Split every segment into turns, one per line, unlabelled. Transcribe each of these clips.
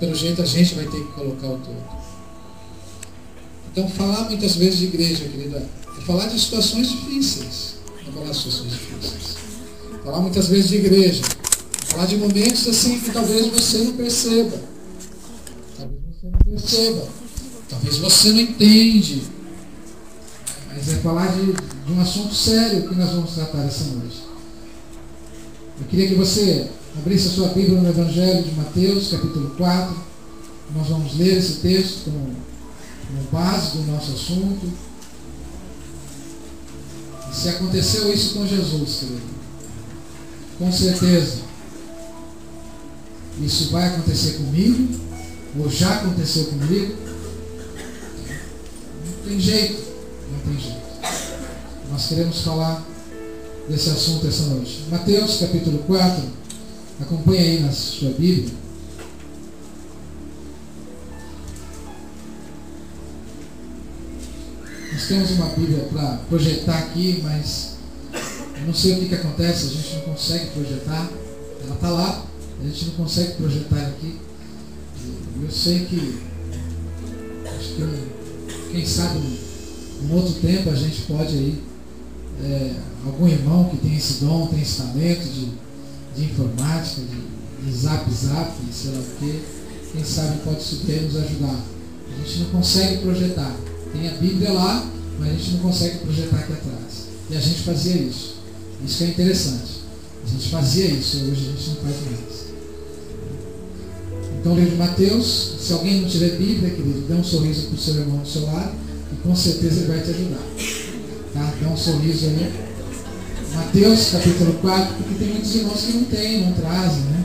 pelo jeito a gente vai ter que colocar o todo. Então, falar muitas vezes de igreja, querida, é falar de situações difíceis. Não falar de situações difíceis. Falar muitas vezes de igreja. Falar de momentos assim que talvez você não perceba. Talvez você não perceba. Talvez você não entende. Mas é falar de um assunto sério que nós vamos tratar essa noite. Eu queria que você abrisse a sua Bíblia no Evangelho de Mateus, capítulo 4. Nós vamos ler esse texto como base do nosso assunto. E se aconteceu isso com Jesus, querido, com certeza isso vai acontecer comigo, ou já aconteceu comigo. Não tem jeito, não tem jeito. Nós queremos falar desse assunto essa noite. Mateus capítulo 4, acompanha aí na sua Bíblia. Nós temos uma Bíblia para projetar aqui, mas eu não sei o que acontece, a gente não consegue projetar. Ela está lá, a gente não consegue projetar aqui. Eu sei que, acho que quem sabe num outro tempo a gente pode aí, algum irmão que tem esse dom, tem esse talento de informática, de zap, sei lá o que, quem sabe pode super nos ajudar. A gente não consegue projetar. Tem a Bíblia lá, mas a gente não consegue projetar aqui atrás. E a gente fazia isso. Isso que é interessante. A gente fazia isso, hoje a gente não faz mais. Então, o livro de Mateus, se alguém não tiver Bíblia, querido, dê um sorriso para o seu irmão do seu lado, e com certeza ele vai te ajudar. Tá? Dá um sorriso aí. Mateus, capítulo 4, porque tem muitos irmãos que não têm, não trazem, né?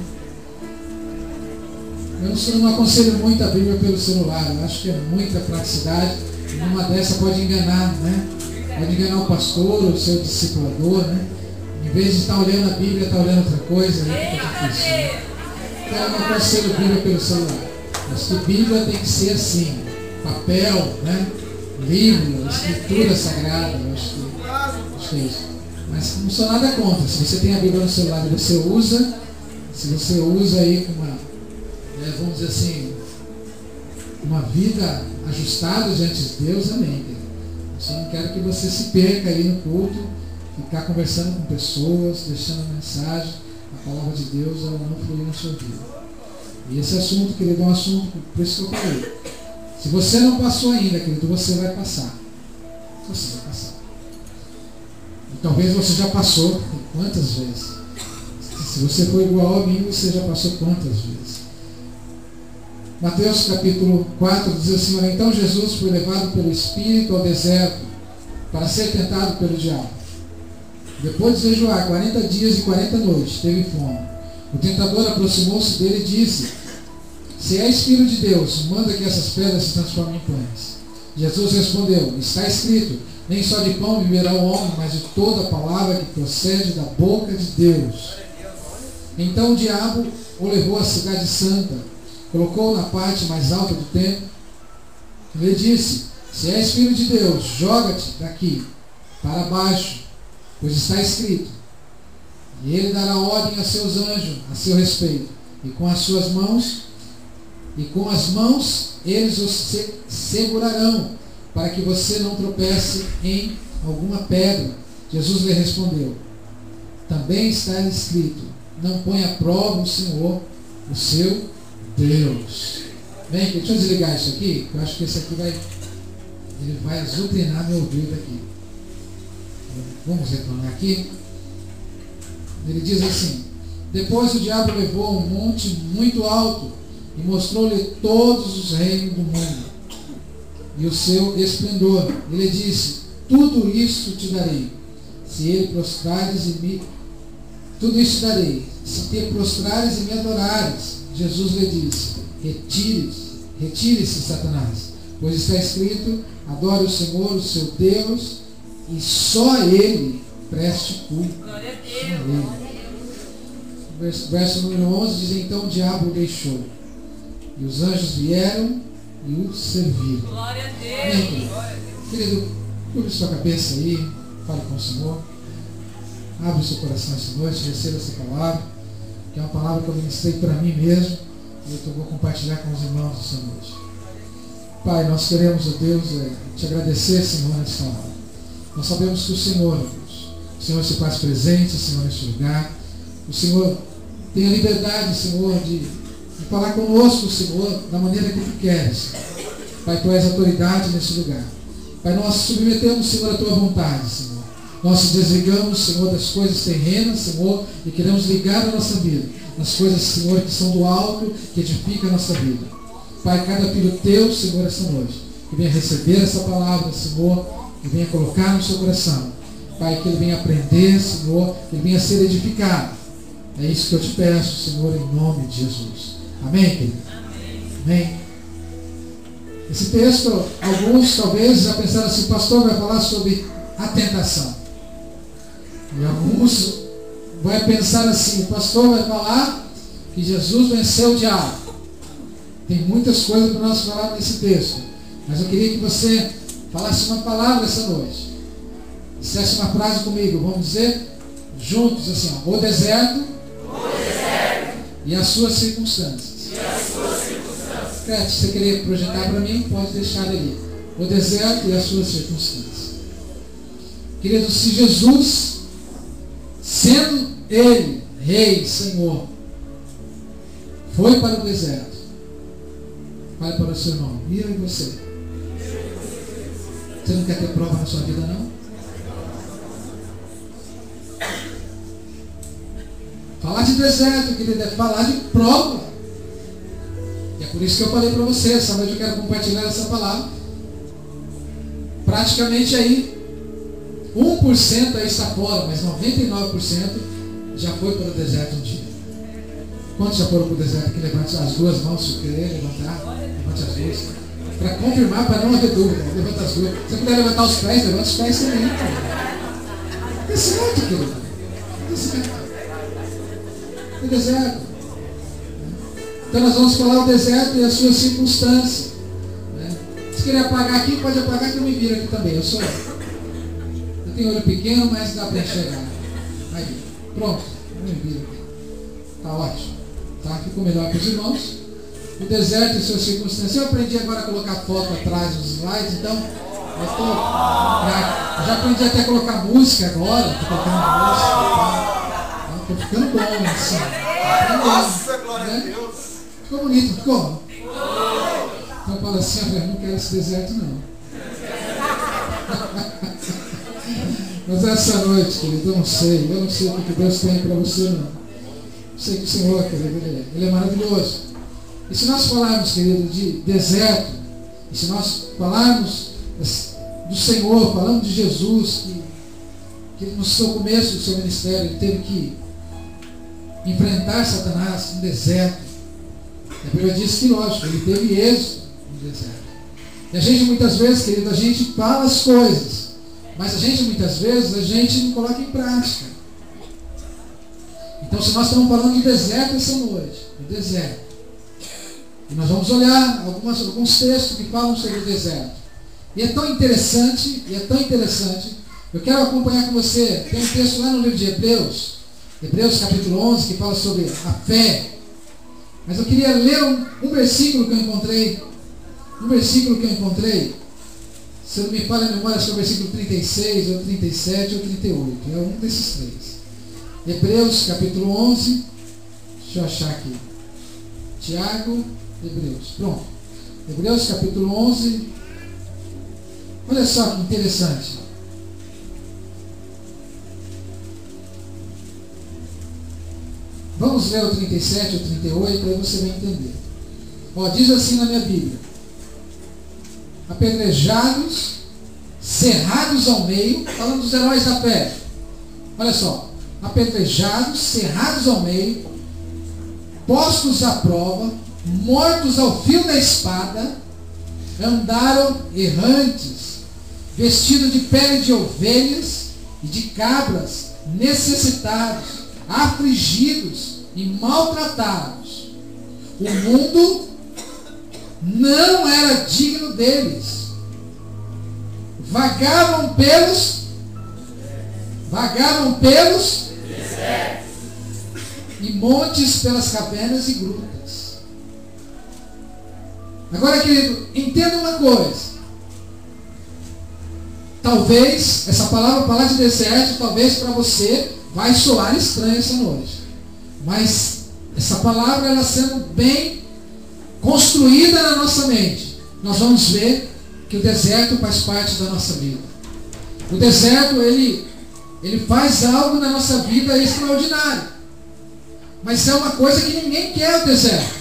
Eu não aconselho muito a Bíblia pelo celular, eu acho que é muita praticidade. Uma dessa pode enganar, né? Pode enganar o pastor, o seu discipulador, né? Em vez de estar olhando a Bíblia, estar olhando outra coisa, aí fica difícil, né? Então eu não aconselho a Bíblia pelo celular. Mas que Bíblia tem que ser assim, papel, né? Livro, escritura sagrada, eu acho que é isso. Mas não sou nada contra. Se você tem a Bíblia no celular e você usa, se você usa aí com uma, vamos dizer assim, uma vida ajustada diante de Deus, amém. Eu só não quero que você se perca aí no culto, ficar conversando com pessoas, deixando a mensagem, a palavra de Deus, ela não fluir na sua vida. E esse assunto, querido, é um assunto, por isso que eu falei. Se você não passou ainda, querido, você vai passar. Você vai passar. E talvez você já passou quantas vezes? Se você for igual a mim, você já passou quantas vezes? Mateus capítulo 4 diz assim: olha, então Jesus foi levado pelo Espírito ao deserto para ser tentado pelo diabo. Depois de jejuar 40 dias e 40 noites, teve fome. O tentador aproximou-se dele e disse: se és filho de Deus, manda que essas pedras se transformem em pães. Jesus respondeu: está escrito, nem só de pão viverá o homem, mas de toda a palavra que procede da boca de Deus. Então o diabo o levou à cidade santa, colocou-o na parte mais alta do templo. Ele disse: se és filho de Deus, joga-te daqui para baixo, pois está escrito, e ele dará ordem a seus anjos a seu respeito, e com as mãos eles os segurarão, para que você não tropece em alguma pedra. Jesus lhe respondeu: também está escrito, não ponha à prova o Senhor, o seu Deus. Bem, deixa eu desligar isso aqui, que eu acho que esse aqui vai azucrinar meu ouvido aqui. Vamos retornar aqui. Ele diz assim: depois o diabo levou a um monte muito alto e mostrou-lhe todos os reinos do mundo e o seu esplendor. Ele disse: tudo isso te darei, se ele prostrares e me... Tudo isso darei, se te prostrares e me adorares. Jesus lhe disse: retire-se, Satanás, pois está escrito, adore o Senhor, o seu Deus, e só a Ele preste culto. Glória a Deus. Verso número 11 diz: então o diabo o deixou, e os anjos vieram e o serviram. Glória a Deus. Amém, querido, curva sua cabeça aí, fale com o Senhor, abre o seu coração essa noite, receba essa palavra, que é uma palavra que eu ministrei para mim mesmo, eu vou compartilhar com os irmãos essa noite. Pai, nós queremos, ó Deus, te agradecer, Senhor, nessa hora. Nós sabemos que o Senhor, ó Deus, o Senhor se faz presente, Senhor, neste lugar. O Senhor tem a liberdade, Senhor, de falar conosco, Senhor, da maneira que Tu queres. Pai, Tu és autoridade nesse lugar. Pai, nós submetemos, Senhor, a Tua vontade, Senhor. Nós nos desligamos, Senhor, das coisas terrenas, Senhor, e queremos ligar a nossa vida nas coisas, Senhor, que são do alto, que edificam a nossa vida. Pai, cada filho Teu, Senhor, esta noite, que venha receber essa palavra, Senhor, que venha colocar no seu coração. Pai, que ele venha aprender, Senhor, que ele venha ser edificado. É isso que eu te peço, Senhor, em nome de Jesus. Amém, querido? Amém. Esse texto, alguns talvez já pensaram assim, o pastor vai falar sobre a tentação. E alguns vão pensar assim, o pastor vai falar que Jesus venceu o diabo. Tem muitas coisas para nós falar nesse texto. Mas eu queria que você falasse uma palavra essa noite. Dissesse uma frase comigo, vamos dizer juntos assim, ó, o deserto e as suas circunstâncias. Crete, se você querer projetar para mim, pode deixar ali. O deserto e as suas circunstâncias. Queridos, se Jesus, sendo Ele, Rei, Senhor, foi para o deserto, fale para o seu nome. E eu e você? Você não quer ter prova na sua vida, não? Falar de deserto, querido, é falar de prova. E é por isso que eu falei para você, essa noite eu quero compartilhar essa palavra. Praticamente aí, 1% aí está fora, mas 99% já foi para o deserto um dia. Quantos já foram para o deserto? Que levante as duas mãos, se querer levantar, levante as duas. Para confirmar, para não haver dúvida, levanta as duas. Se você puder levantar os pés, levanta os pés também. É certo, querido. É certo. O deserto. Então nós vamos falar o deserto e as suas circunstâncias. Se querer apagar aqui, pode apagar que eu me viro aqui também. Eu tenho olho pequeno, mas dá para enxergar. Aí, pronto. Eu me viro aqui. Tá ótimo. Tá? Ficou melhor para os irmãos. O deserto e suas circunstâncias. Eu aprendi agora a colocar foto atrás dos slides, então eu já aprendi até a colocar música agora. Estou colocando música. Estou ficando bom assim.
Nossa, glória a Deus.
Ficou bonito, ficou? Então fala assim, eu não quero esse deserto não. Mas essa noite, querido, eu não sei o que Deus tem para você não. Eu sei que o Senhor, querido, Ele é maravilhoso. E se nós falarmos, querido, de deserto, e se nós falarmos do Senhor, falando de Jesus, que no seu começo do seu ministério ele teve que enfrentar Satanás no deserto. A Bíblia diz que, lógico, ele teve êxito no deserto. E a gente muitas vezes, querido, a gente fala as coisas, mas a gente muitas vezes não coloca em prática. Então, se nós estamos falando de deserto essa noite, o deserto, e nós vamos olhar alguns textos que falam sobre o deserto. E é tão interessante, eu quero acompanhar com você, tem um texto lá no livro de Hebreus capítulo 11, que fala sobre a fé. Mas eu queria ler um versículo que eu encontrei. Se não me falha a memória, acho que é o versículo 36, ou 37, ou 38. É um desses três. Hebreus capítulo 11. Deixa eu achar aqui. Tiago, Hebreus. Pronto. Hebreus capítulo 11. Olha só que interessante. Vamos ler o 37 ou 38, aí você vai entender. Diz assim na minha Bíblia: apedrejados, cerrados ao meio, falando dos heróis da fé. Olha só, apedrejados, cerrados ao meio, postos à prova, mortos ao fio da espada, andaram errantes, vestidos de pele de ovelhas e de cabras, necessitados, afligidos e maltratados. O mundo não era digno deles. Vagavam pelos e montes pelas cavernas e grutas. Agora, querido, entenda uma coisa. Talvez, essa palavra de deserto, talvez para você vai soar estranha essa noite. Mas essa palavra, ela sendo bem construída na nossa mente, nós vamos ver que o deserto faz parte da nossa vida. O deserto, ele faz algo na nossa vida extraordinário. Mas é uma coisa que ninguém quer o deserto.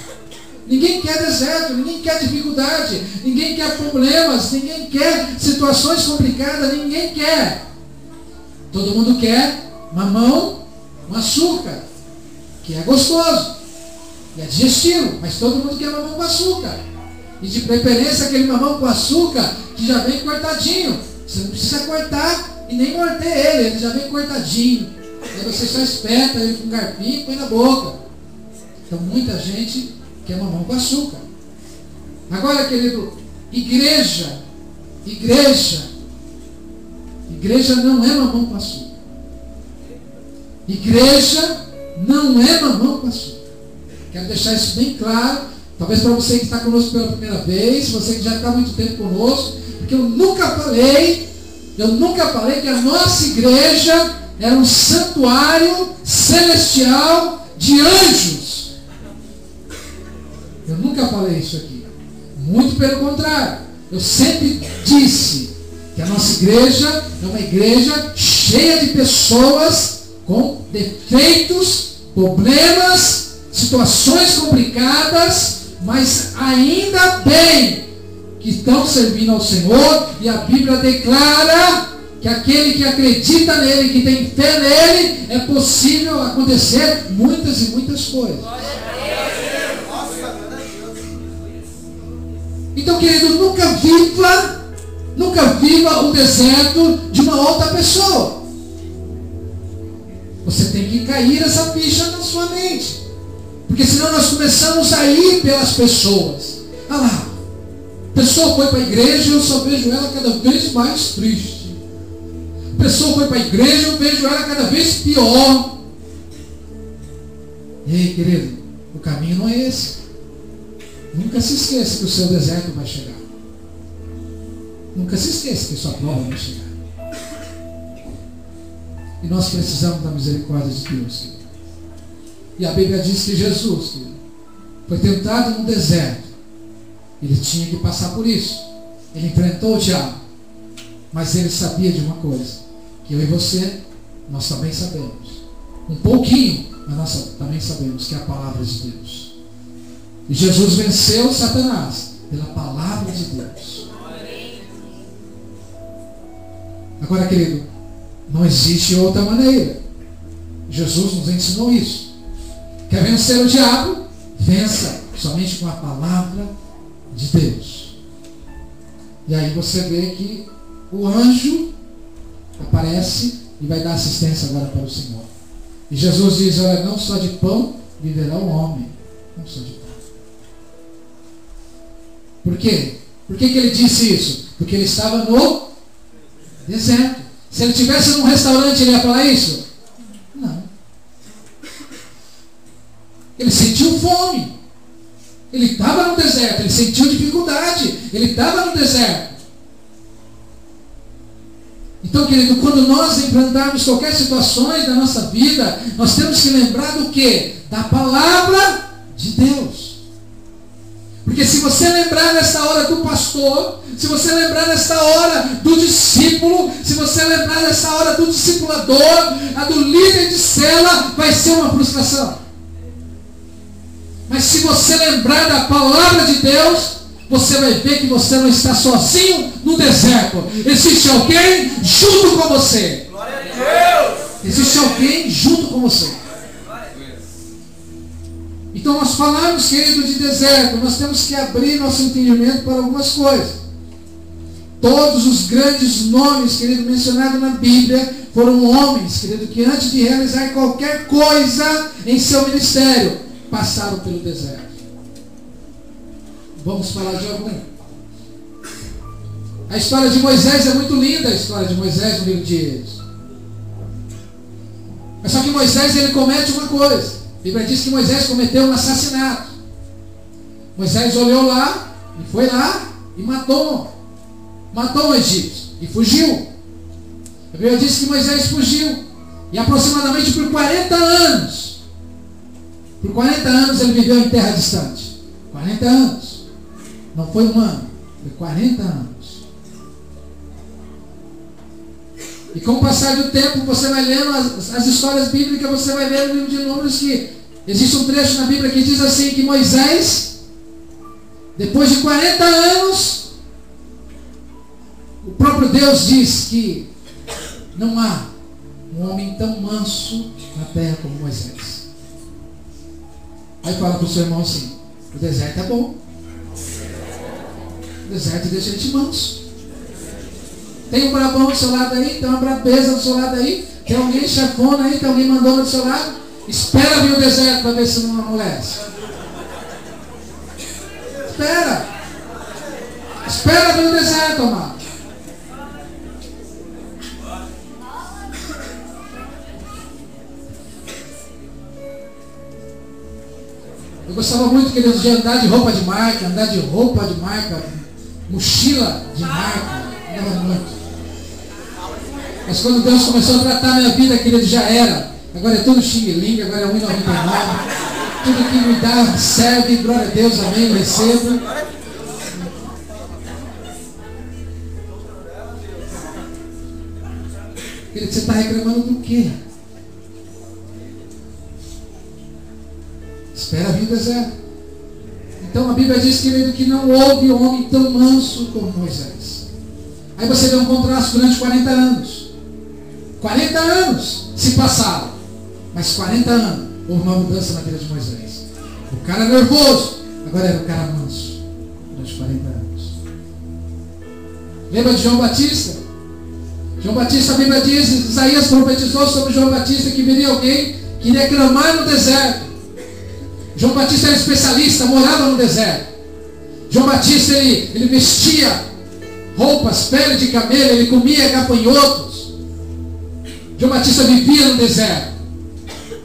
Ninguém quer deserto, ninguém quer dificuldade, ninguém quer problemas, ninguém quer situações complicadas, ninguém quer. Todo mundo quer mamão com açúcar, que é gostoso, é digestivo, mas todo mundo quer mamão com açúcar. E de preferência aquele mamão com açúcar que já vem cortadinho. Você não precisa cortar e nem morder ele já vem cortadinho. Aí você só espeta ele com um garfinho e põe na boca. Então muita gente quer mamão com açúcar. Agora, querido, igreja não é mamão com açúcar. Igreja não é mamão com açúcar. Quero deixar isso bem claro. Talvez para você que está conosco pela primeira vez, você que já está há muito tempo conosco, porque eu nunca falei que a nossa igreja era um santuário celestial de anjos. Eu nunca falei isso aqui. Muito pelo contrário. Eu sempre disse que a nossa igreja é uma igreja cheia de pessoas com defeitos, problemas, situações complicadas, mas ainda bem que estão servindo ao Senhor, e a Bíblia declara que aquele que acredita nele, que tem fé nele, é possível acontecer muitas e muitas coisas. Então, querido, nunca viva o deserto de uma outra pessoa. Você tem que cair essa ficha na sua mente. Porque senão nós começamos a ir pelas pessoas. Ah lá, a pessoa foi para a igreja e eu só vejo ela cada vez mais triste. A pessoa foi para a igreja e eu vejo ela cada vez pior. Ei, querido, o caminho não é esse. Nunca se esqueça que o seu deserto vai chegar. Nunca se esqueça que sua prova vai chegar. E nós precisamos da misericórdia de Deus, querido. E a Bíblia diz que Jesus, querido, foi tentado no deserto. Ele tinha que passar por isso. Ele enfrentou o diabo. Mas ele sabia de uma coisa, que eu e você, nós também sabemos. Um pouquinho, mas nós também sabemos que é a palavra de Deus. E Jesus venceu Satanás pela palavra de Deus. Agora, querido, não existe outra maneira. Jesus nos ensinou isso. Quer vencer o diabo? Vença somente com a palavra de Deus. E aí você vê que o anjo aparece e vai dar assistência agora para o Senhor. E Jesus diz, olha, não só de pão viverá o homem. Não só de pão. Por quê? Por que ele disse isso? Porque ele estava no deserto. Se ele estivesse num restaurante, ele ia falar isso? Não. Ele sentiu fome. Ele estava no deserto. Ele sentiu dificuldade. Ele estava no deserto. Então, querido, quando nós enfrentarmos qualquer situação da nossa vida, nós temos que lembrar do quê? Da palavra de Deus. Porque se você lembrar nessa hora do pastor, se você lembrar nessa hora do discípulo, se você lembrar nessa hora do discipulador, a do líder de cela, vai ser uma frustração. Mas se você lembrar da palavra de Deus, você vai ver que você não está sozinho no deserto. Existe alguém junto com você. Glória a Deus! Existe alguém junto com você. Então nós falamos, querido, de deserto. Nós temos que abrir nosso entendimento para algumas coisas. Todos os grandes nomes, querido, mencionados na Bíblia, foram homens, querido, que antes de realizar qualquer coisa em seu ministério, passaram pelo deserto. Vamos falar de algum. A história de Moisés é muito linda, a história de Moisés no livro de Êxodo. Mas só que Moisés, ele comete uma coisa. A Bíblia diz que Moisés cometeu um assassinato. Moisés olhou lá E foi lá e matou o egípcio e fugiu. A Bíblia diz que Moisés fugiu. E aproximadamente por 40 anos. Por 40 anos ele viveu em terra distante. 40 anos. Não foi um ano. Foi 40 anos. E com o passar do tempo, você vai lendo as histórias bíblicas, você vai ver no livro de Números que existe um trecho na Bíblia que diz assim, que Moisés, depois de 40 anos, o próprio Deus diz que não há um homem tão manso na terra como Moisés. Aí fala para o seu irmão assim, o deserto é bom. O deserto deixa a gente manso. Tem um brabão do seu lado aí, tem uma brabeza do seu lado aí, tem alguém chefona aí, tem alguém mandando do seu lado. Espera vir o deserto para ver se não amolece. Espera. Espera vir o deserto, amado. Eu gostava muito, queridos, de andar de roupa de marca, mochila de marca, andava muito. Mas quando Deus começou a tratar a minha vida, querido, já era. Agora é tudo xing-ling, agora é 1,99. Tudo que me dá serve, glória a Deus, amém, recebo. Querido, você está reclamando do quê? Espera vir o deserto. Então a Bíblia diz, querido, que não houve homem tão manso como Moisés. Aí você vê um contraste durante 40 anos. 40 anos se passaram. Mas 40 anos houve uma mudança na vida de Moisés. O cara nervoso, agora era o cara manso. Durante 40 anos. Lembra de João Batista? João Batista, a Bíblia diz, Isaías profetizou sobre João Batista que viria alguém que iria clamar no deserto. João Batista era especialista, morava no deserto. João Batista, ele vestia roupas, pele de camelo, ele comia gafanhotos. João Batista vivia no deserto.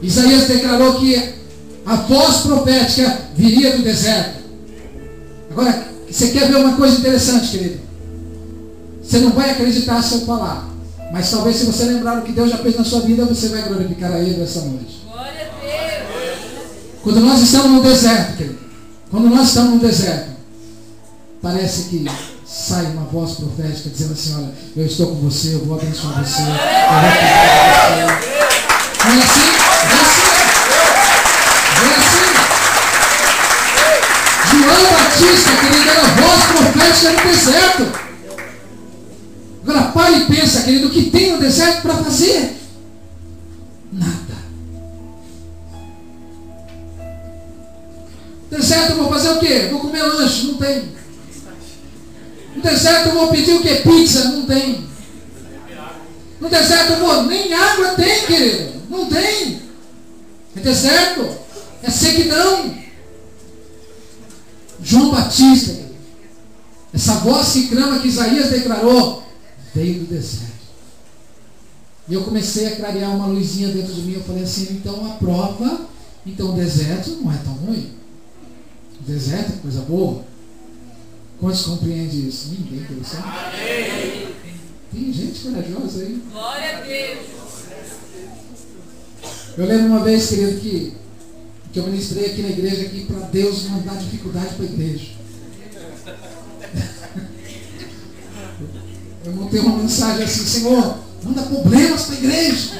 Isaías declarou que a voz profética viria do deserto. Agora, você quer ver uma coisa interessante, querido? Você não vai acreditar se eu falar. Mas talvez se você lembrar o que Deus já fez na sua vida, você vai glorificar a Ele essa noite.
Glória a Deus.
Quando nós estamos no deserto, querido, quando nós estamos no deserto, parece que sai uma voz profética dizendo assim, olha, eu estou com você, eu vou abençoar você, eu vou cuidar de você. Não é assim? É assim? João Batista, querido, era a voz profética no deserto. Agora para e pensa, querido, o que tem no deserto para fazer? Nada. No deserto eu vou fazer o quê? Vou comer lanche? Não tem. No deserto eu vou pedir o quê? Pizza? Não tem. No deserto eu vou... Nem água tem, querido. Não tem. É deserto. É sequidão. João Batista, querido, essa voz que clama que Isaías declarou, veio do deserto. E eu comecei a clarear uma luzinha dentro de mim. Eu falei assim, então a prova, então o deserto não é tão ruim. O deserto é coisa boa. Quantos compreendem isso? Ninguém, quer saber? Tem gente corajosa aí.
Glória a Deus.
Eu lembro uma vez, querido, que eu ministrei aqui na igreja aqui para Deus mandar dificuldade para a igreja. Eu montei uma mensagem assim, Senhor, manda problemas para a igreja.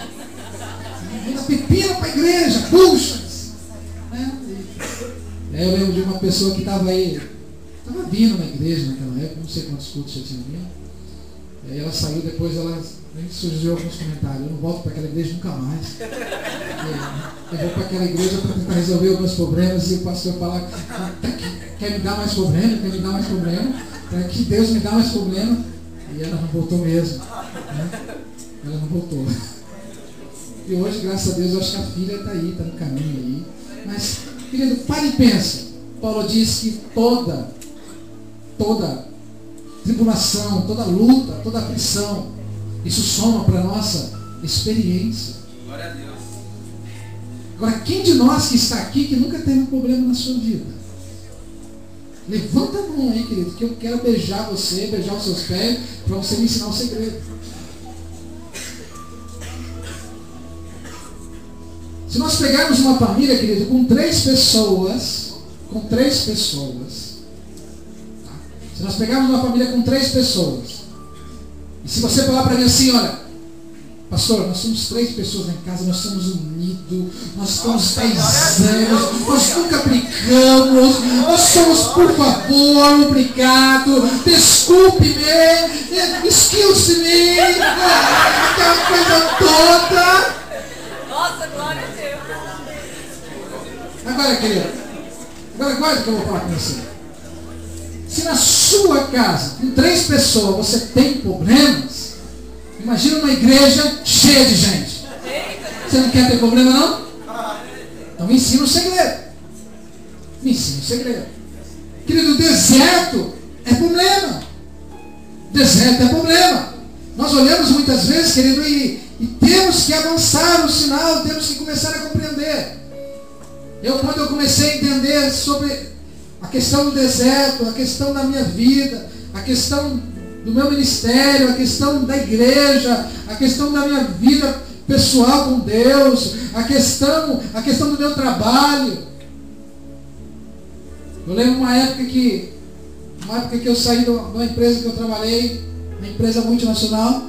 Manda pepino para a igreja, puxa. Aí eu lembro de uma pessoa que estava aí, estava vindo na igreja naquela época, não sei quantos cultos já tinha vindo. E aí ela saiu, depois ela nem surgiu alguns comentários, eu não volto para aquela igreja nunca mais. Eu vou para aquela igreja para tentar resolver os meus problemas e o pastor falar, quer me dar mais problema, quer me dar mais problema, para que Deus me dá mais problema. E ela não voltou mesmo. Né? Ela não voltou. E hoje, graças a Deus, eu acho que a filha está aí, está no caminho aí. Mas, querido, para e pensa. Paulo diz que toda tribulação, toda luta, toda aflição, isso soma para a nossa experiência.
Glória a Deus.
Agora, quem de nós que está aqui que nunca teve um problema na sua vida? Levanta a mão aí, querido, que eu quero beijar você, beijar os seus pés, para você me ensinar um segredo. Se nós pegarmos uma família, querido, com 3 pessoas, tá? Se nós pegarmos uma família com 3 pessoas, e se você falar para mim assim, olha, pastor, nós somos 3 pessoas em casa, nós somos unidos, nós estamos 10 anos, nós nunca brigamos, nós somos, por favor, obrigado, desculpe-me, excuse-me, aquela coisa toda.
Nossa, glória a Deus.
Agora, querido, agora que eu vou falar com você. Se na sua casa, com 3 pessoas, você tem problemas, imagina uma igreja cheia de gente. Você não quer ter problema, não? Então me ensina o segredo. Me ensina o segredo. Querido, deserto é problema. Deserto é problema. Nós olhamos muitas vezes, querido, e temos que avançar no sinal, temos que começar a compreender. Quando eu comecei a entender sobre a questão do deserto, a questão da minha vida, a questão do meu ministério, a questão da igreja, a questão da minha vida pessoal com Deus, a questão do meu trabalho. Eu lembro uma época que eu saí de uma empresa que eu trabalhei, uma empresa multinacional.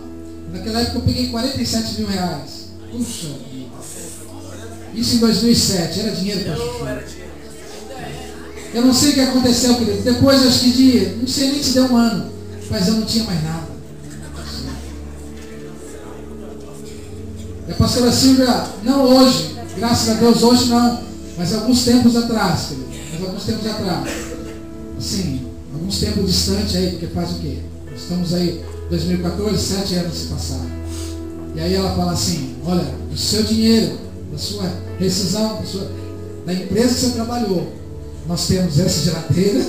Naquela época eu peguei 47 mil reais. Puxa vida. Isso em 2007, era dinheiro para chuchu. Eu não sei o que aconteceu, querido. Depois, acho que não sei nem se deu um ano, mas eu não tinha mais nada. E a pastora Silvia, não hoje, graças a Deus hoje não, mas alguns tempos atrás, querido. Assim, alguns tempos distante aí, porque faz o quê? Estamos aí, 2014, 7 anos se passaram. E aí ela fala assim, olha, do seu dinheiro, da sua rescisão, da empresa que você trabalhou, nós temos essa geladeira.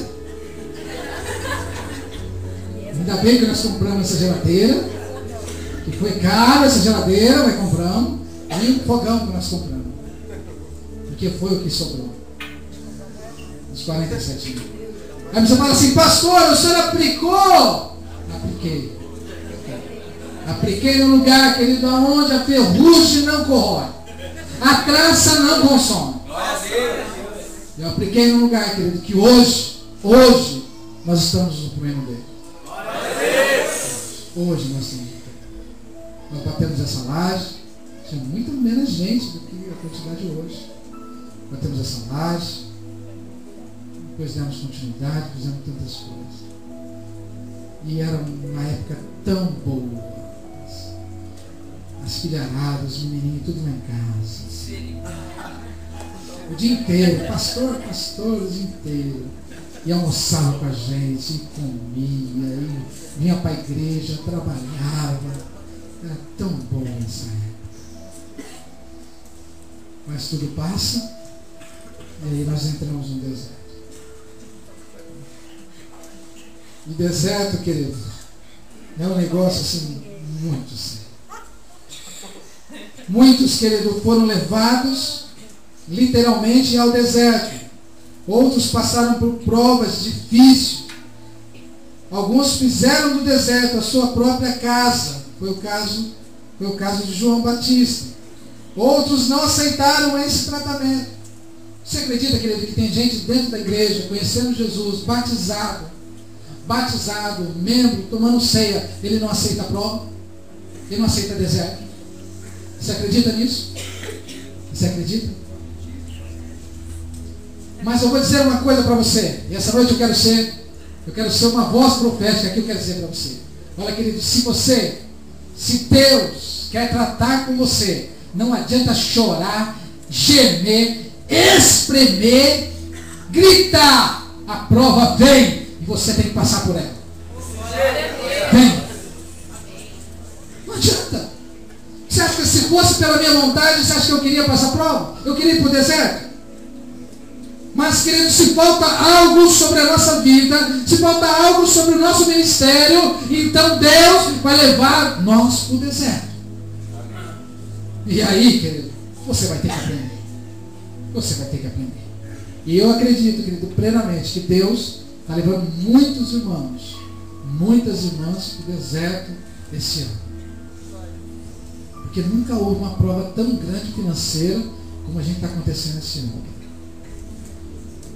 Ainda bem que nós compramos essa geladeira, que foi cara essa geladeira, mas compramos, e um fogão que nós compramos. Porque foi o que sobrou. Os 47 mil. Aí você fala assim, pastor, o senhor aplicou? Apliquei. Apliquei no lugar, querido, onde a ferrugem não corrói, a traça não consome. Eu apliquei no lugar, querido, que hoje nós estamos no primeiro dele. Hoje nós estamos. Nós batemos essa laje, tinha muito menos gente do que a quantidade hoje. Batemos essa laje, depois demos continuidade, fizemos tantas coisas. E era uma época tão boa. As filharadas, os menininhos, tudo lá em casa. O dia inteiro, pastor, o dia inteiro. E almoçava com a gente, e comia, e vinha para a igreja, trabalhava. Era tão bom essa época. Mas tudo passa, e aí nós entramos no deserto. E deserto, querido, é um negócio assim, muito sério. Muitos, querido, foram levados literalmente ao deserto. Outros passaram por provas difíceis. Alguns fizeram do deserto a sua própria casa. Foi o caso de João Batista. Outros não aceitaram esse tratamento. Você acredita, querido, que tem gente dentro da igreja, conhecendo Jesus, batizado, membro, tomando ceia, ele não aceita a prova? Ele não aceita deserto? Você acredita nisso? Você acredita? Mas eu vou dizer uma coisa para você. E essa noite eu quero ser uma voz profética que eu quero dizer para você. Olha, querido, se Deus quer tratar com você, não adianta chorar, gemer, espremer, gritar. A prova vem e você tem que passar por ela. Vem. Não adianta. Você acha que se fosse pela minha vontade, você acha que eu queria passar prova? Eu queria ir para o deserto? Mas, querido, se falta algo sobre a nossa vida, se falta algo sobre o nosso ministério, então Deus vai levar nós para o deserto. E aí, querido, você vai ter que aprender. Você vai ter que aprender. E eu acredito, querido, plenamente que Deus está levando muitos irmãos, muitas irmãs para o deserto esse ano. Porque nunca houve uma prova tão grande financeira como a gente está acontecendo esse ano.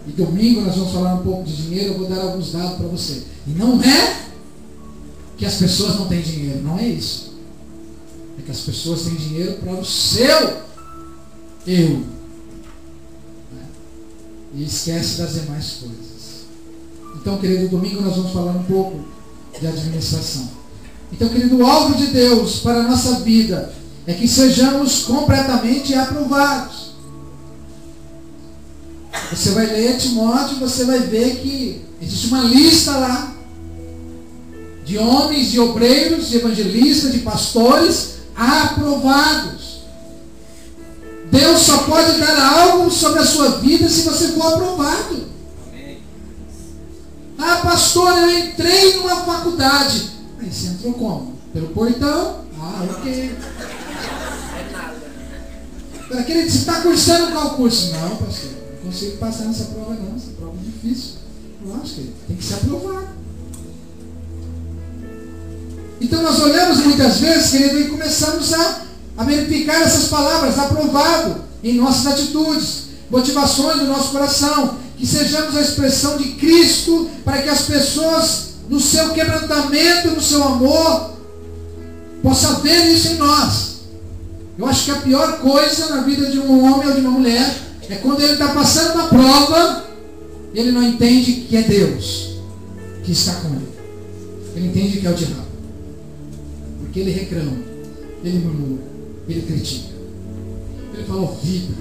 E domingo nós vamos falar um pouco de dinheiro, eu vou dar alguns dados para você. E não é que as pessoas não têm dinheiro, não é isso. É que as pessoas têm dinheiro para o seu eu. E esquece das demais coisas. Então, querido, domingo nós vamos falar um pouco de administração. Então, querido, o alvo de Deus para a nossa vida é que sejamos completamente aprovados. Você vai ler Timóteo, você vai ver que existe uma lista lá de homens, de obreiros, de evangelistas, de pastores aprovados. Deus só pode dar algo sobre a sua vida se você for aprovado. Ah, pastor, eu entrei numa faculdade. Aí você entrou como? Pelo portão? Ah, ok. Agora, querido, você está cursando qual curso? Não, pastor, não consigo passar nessa prova não. Essa prova é difícil. Eu acho que tem que ser aprovado. Então nós olhamos muitas vezes, querido, e começamos a verificar essas palavras, aprovado, em nossas atitudes, motivações do nosso coração, que sejamos a expressão de Cristo, para que as pessoas, no seu quebrantamento, no seu amor, possam ver isso em nós. Eu acho que a pior coisa na vida de um homem ou de uma mulher é quando ele está passando uma prova e ele não entende que é Deus que está com ele. Ele entende que é o diabo. Porque ele reclama, ele murmura, ele critica. Ele fala, oh, vida,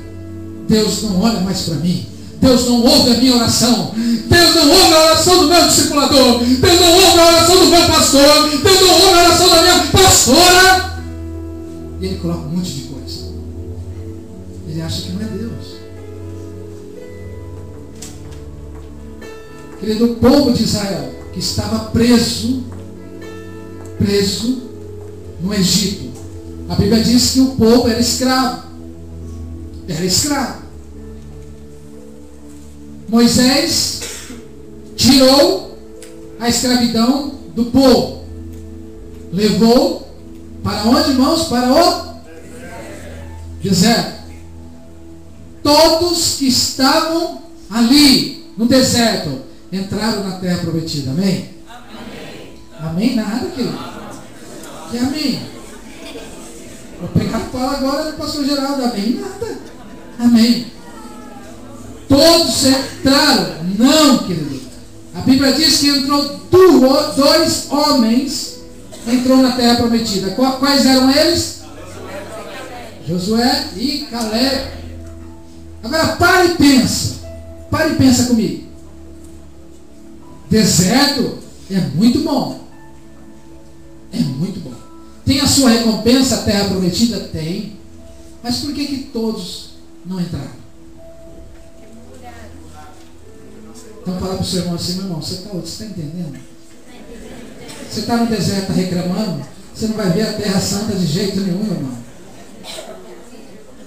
Deus não olha mais para mim. Deus não ouve a minha oração. Deus não ouve a oração do meu discipulador. Deus não ouve a oração do meu pastor. Deus não ouve a oração da minha pastora. E ele coloca um monte de coisa. Ele acha que não é Deus. Querido, o povo de Israel, que estava preso no Egito. A Bíblia diz que o povo era escravo. Era escravo. Moisés tirou a escravidão do povo. Levou para onde, irmãos? Para o deserto. Todos que estavam ali no deserto entraram na terra prometida. Amém? Amém, amém nada, querido. Que amém? O pecado fala agora do pastor Geraldo. Amém nada. Amém. Todos entraram. Não, querido. A Bíblia diz que entrou dois homens, entrou na terra prometida. Quais eram eles? Josué e Caleb. Agora para e pensa. Para e pensa comigo. Deserto é muito bom. É muito bom. Tem a sua recompensa, a terra prometida? Tem. Mas por que todos não entraram? Então fala para o seu irmão assim, meu irmão, você está entendendo? Você está no deserto reclamando, você não vai ver a terra santa de jeito nenhum, meu irmão.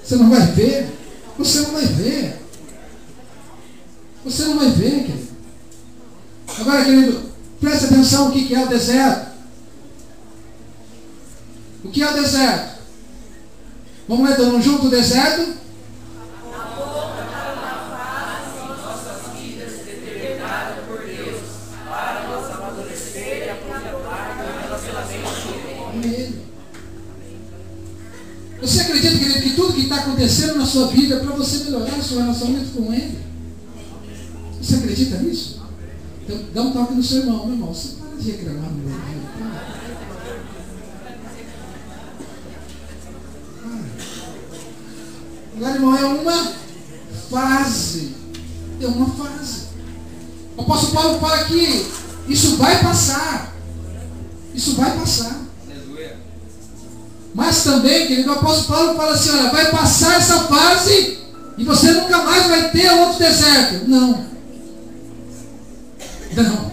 Você não vai ver. Você não vai ver. Você não vai ver, querido. Agora, querido, preste atenção o que é o deserto. O que é o deserto? Vamos ler todo mundo junto o deserto? Você acredita, querido, que tudo que está acontecendo na sua vida é para você melhorar o seu relacionamento com Ele? Você acredita nisso? Então dá um toque no seu irmão. Meu irmão, você para de reclamar no meu irmão. Agora, irmão, é uma fase. É uma fase. O apóstolo Paulo fala que isso vai passar. Isso vai passar. Mas também, querido, o apóstolo Paulo fala assim, olha, vai passar essa fase e você nunca mais vai ter outro deserto. Não. Não.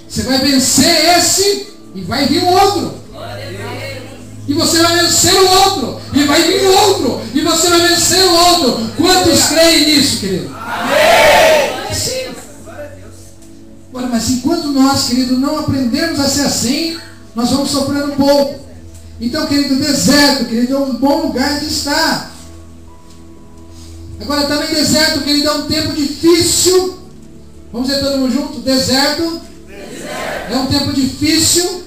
Você vai vencer esse e vai vir um outro. E você vai vencer o outro. E vai vir o outro. E você vai vencer o outro. Quantos creem nisso, querido? Amém. Agora, mas enquanto nós, querido, não aprendermos a ser assim, nós vamos sofrer um pouco. Então, querido, o deserto, querido, é um bom lugar de estar. Agora, também deserto, querido, é um tempo difícil. Vamos dizer todo mundo junto? Deserto é um tempo difícil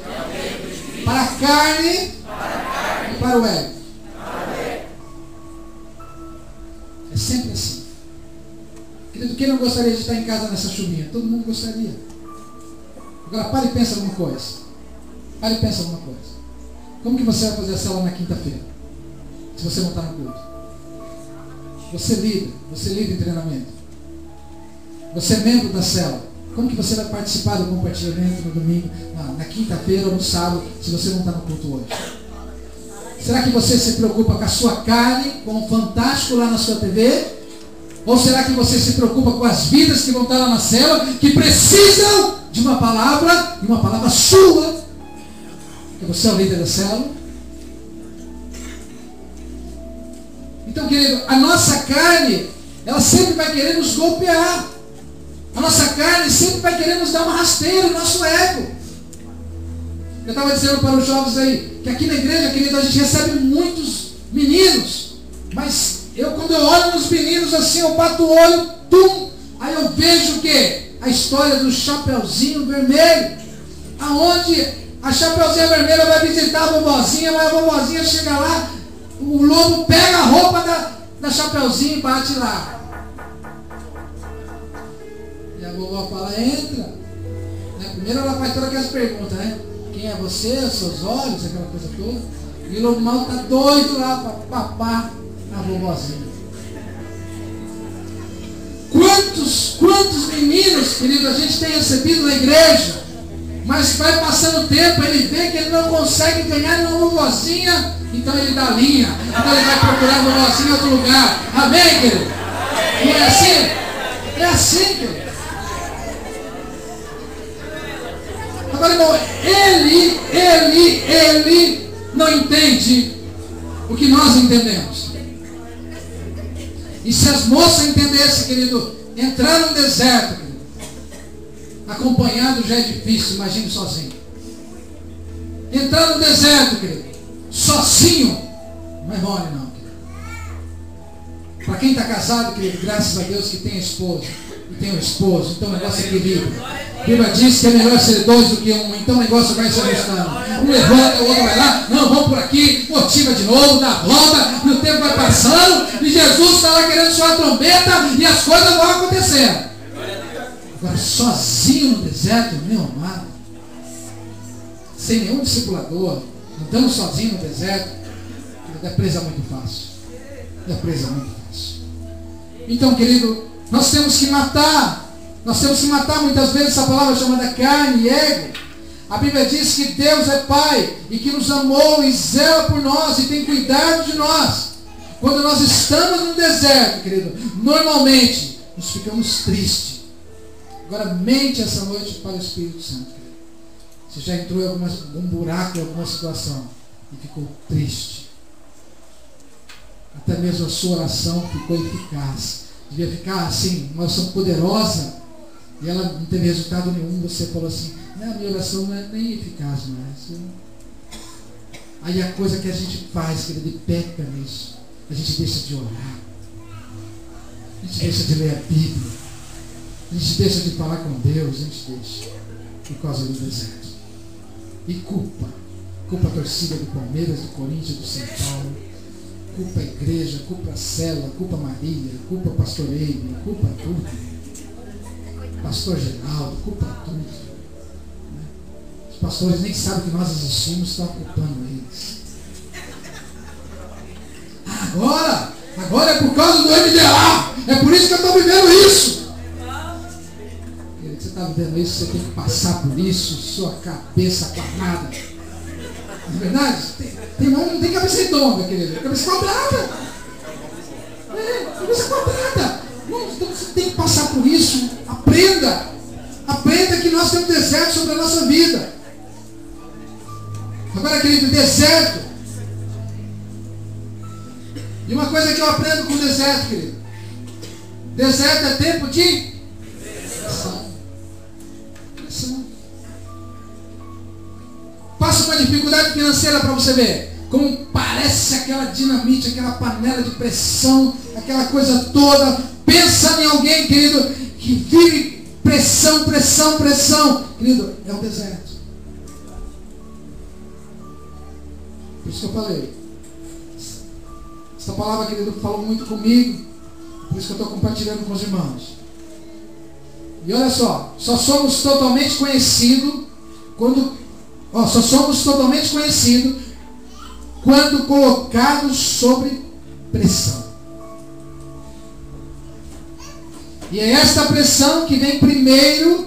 para a carne e para o ego. É sempre assim. Querido, quem não gostaria de estar em casa nessa chuvinha? Todo mundo gostaria. Agora, pare e pensa numa coisa. Pare e pensa numa coisa. Como que você vai fazer a célula na quinta-feira? Se você não está no culto? Você lida em treinamento. Você é membro da célula. Como que você vai participar do compartilhamento no domingo, na quinta-feira ou no sábado, se você não está no culto hoje? Será que você se preocupa com a sua carne, com o fantástico lá na sua TV? Ou será que você se preocupa com as vidas que vão estar lá na célula, que precisam de uma palavra, e uma palavra sua? Que você é o líder da célula? Então, querido, a nossa carne, ela sempre vai querer nos golpear. A nossa carne sempre vai querer nos dar uma rasteira, o nosso ego. Eu estava dizendo para os jovens aí, que aqui na igreja, querido, a gente recebe muitos meninos. Mas quando eu olho nos meninos assim, eu bato o olho, aí eu vejo o quê? A história do Chapeuzinho Vermelho. Aonde a Chapeuzinha Vermelha vai visitar a vovozinha, mas a vovozinha chega lá, o lobo pega a roupa da Chapeuzinho e bate lá. E a vovó fala, entra. Primeiro ela faz todas aquelas perguntas, né? Quem é você, os seus olhos, aquela coisa toda. E o lobo mau está doido lá para papar a vovozinha. Quantos meninos, querido, a gente tem recebido na igreja, mas vai passando o tempo, ele vê que ele não consegue ganhar uma vovozinha, então ele dá linha, então ele vai procurar a vovozinha em outro lugar. Amém, querido? Não é assim? É assim, querido. Agora, irmão, ele não entende o que nós entendemos. E se as moças entendessem, querido, entrar no deserto, querido, acompanhado já é difícil, imagine sozinho. Entrar no deserto, querido, sozinho, não é mole não, querido. Para quem está casado, querido, graças a Deus que tem esposa, e tem um esposo, então o negócio é equilíbrio. A Bíblia diz que é melhor ser dois do que um, então o negócio vai se ajustando. Um levanta, o outro vai lá, não, vamos por aqui, motiva de novo, dá a volta, e o tempo vai passando, e Jesus está lá querendo soar a trombeta, e as coisas vão acontecendo. Agora, sozinho no deserto, meu amado, sem nenhum discipulador, andando sozinho no deserto, é presa muito fácil. É presa muito fácil. Então, querido, nós temos que matar. Nós temos que matar muitas vezes essa palavra chamada carne e ego. A Bíblia diz que Deus é Pai e que nos amou e zela por nós e tem cuidado de nós. Quando nós estamos no deserto, querido, normalmente nós ficamos tristes. Agora mente essa noite para o Espírito Santo, querido. Você já entrou em algum buraco, em alguma situação e ficou triste. Até mesmo a sua oração ficou eficaz. Devia ficar assim, uma oração poderosa. E ela não teve resultado nenhum, você falou assim, não, a minha oração não é nem eficaz mais. Aí a coisa que a gente faz, que ele peca nisso, a gente deixa de orar, a gente deixa de ler a Bíblia, a gente deixa de falar com Deus, a gente deixa, por causa do deserto. E culpa a torcida do Palmeiras, do Corinthians, do São Paulo, culpa a igreja, culpa a célula, culpa a Maria, culpa o pastor Eibe, culpa tudo. Pastor Geraldo, culpa tudo. Os pastores nem sabem que nós existimos, estão culpando eles. Agora é por causa do MDA. É por isso que eu estou vivendo isso. Você está vivendo isso, você tem que passar por isso, sua cabeça quadrada. Não é verdade? Tem um não tem cabeça redonda, querido. Cabeça quadrada. Cabeça quadrada. Então você tem que passar por isso. Aprenda que nós temos deserto sobre a nossa vida. Agora, querido, deserto. E uma coisa que eu aprendo com o deserto, querido. Deserto é tempo de reflexão. pressão. Passa uma dificuldade financeira para você ver. Como parece aquela dinamite, aquela panela de pressão, aquela coisa toda. Pensa em alguém, querido, que vive pressão, pressão, pressão. Querido, é o deserto. Por isso que eu falei. Essa palavra, querido, falou muito comigo. Por isso que eu estou compartilhando com os irmãos. E olha só, só somos totalmente conhecidos quando colocados sob pressão. E é esta pressão que vem primeiro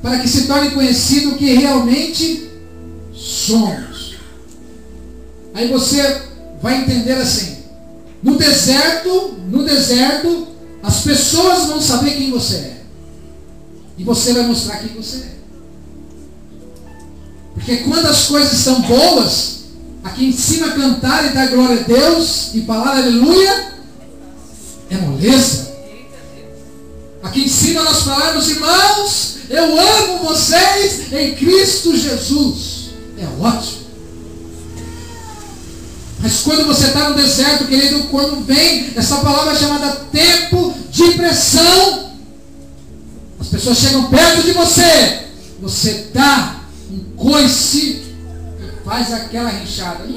para que se torne conhecido o que realmente somos. Aí você vai entender assim: no deserto, as pessoas vão saber quem você é. E você vai mostrar quem você é. Porque quando as coisas estão boas, aqui em cima cantar e dar glória a Deus e falar aleluia é moleza. Aqui em cima nós falamos, irmãos, eu amo vocês em Cristo Jesus. É ótimo. Mas quando você está no deserto, querido, quando vem essa palavra chamada tempo de pressão, as pessoas chegam perto de você, você dá um coice e faz aquela rinchada.
É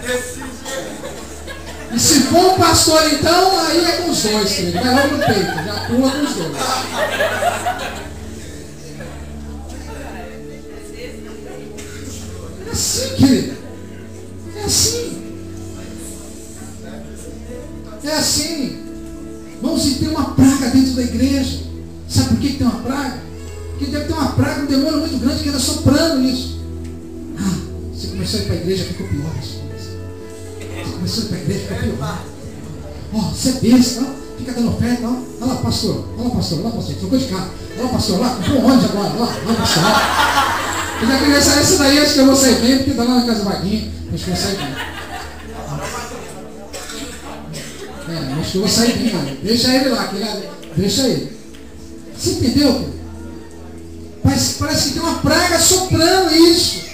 desse jeito.
E se for um pastor, então, aí é com os dois, querido. Vai logo no peito, já pula com os dois. É assim, querido. É assim. É assim. Vamos ter uma praga dentro da igreja. Sabe por que tem uma praga? Porque deve ter uma praga, um demônio muito grande que anda soprando isso. Ah, você começou a ir para a igreja, ficou pior isso. Você começou a ir para a igreja, ficou pior. Ó, você é besta, ó, fica dando oferta, ó. Olha lá, pastor, trocou de carro. Olha lá, pastor, lá, comprou um ônibus agora, lá, pastor, lá. Eu já queria sair essa daí, acho que eu vou sair bem, porque tá lá na casa vaguinha. Acho que eu vou sair bem. Acho que eu vou sair bem, cara. Deixa ele lá, deixa ele. Você entendeu, querido? Parece que tem uma praga soprando isso.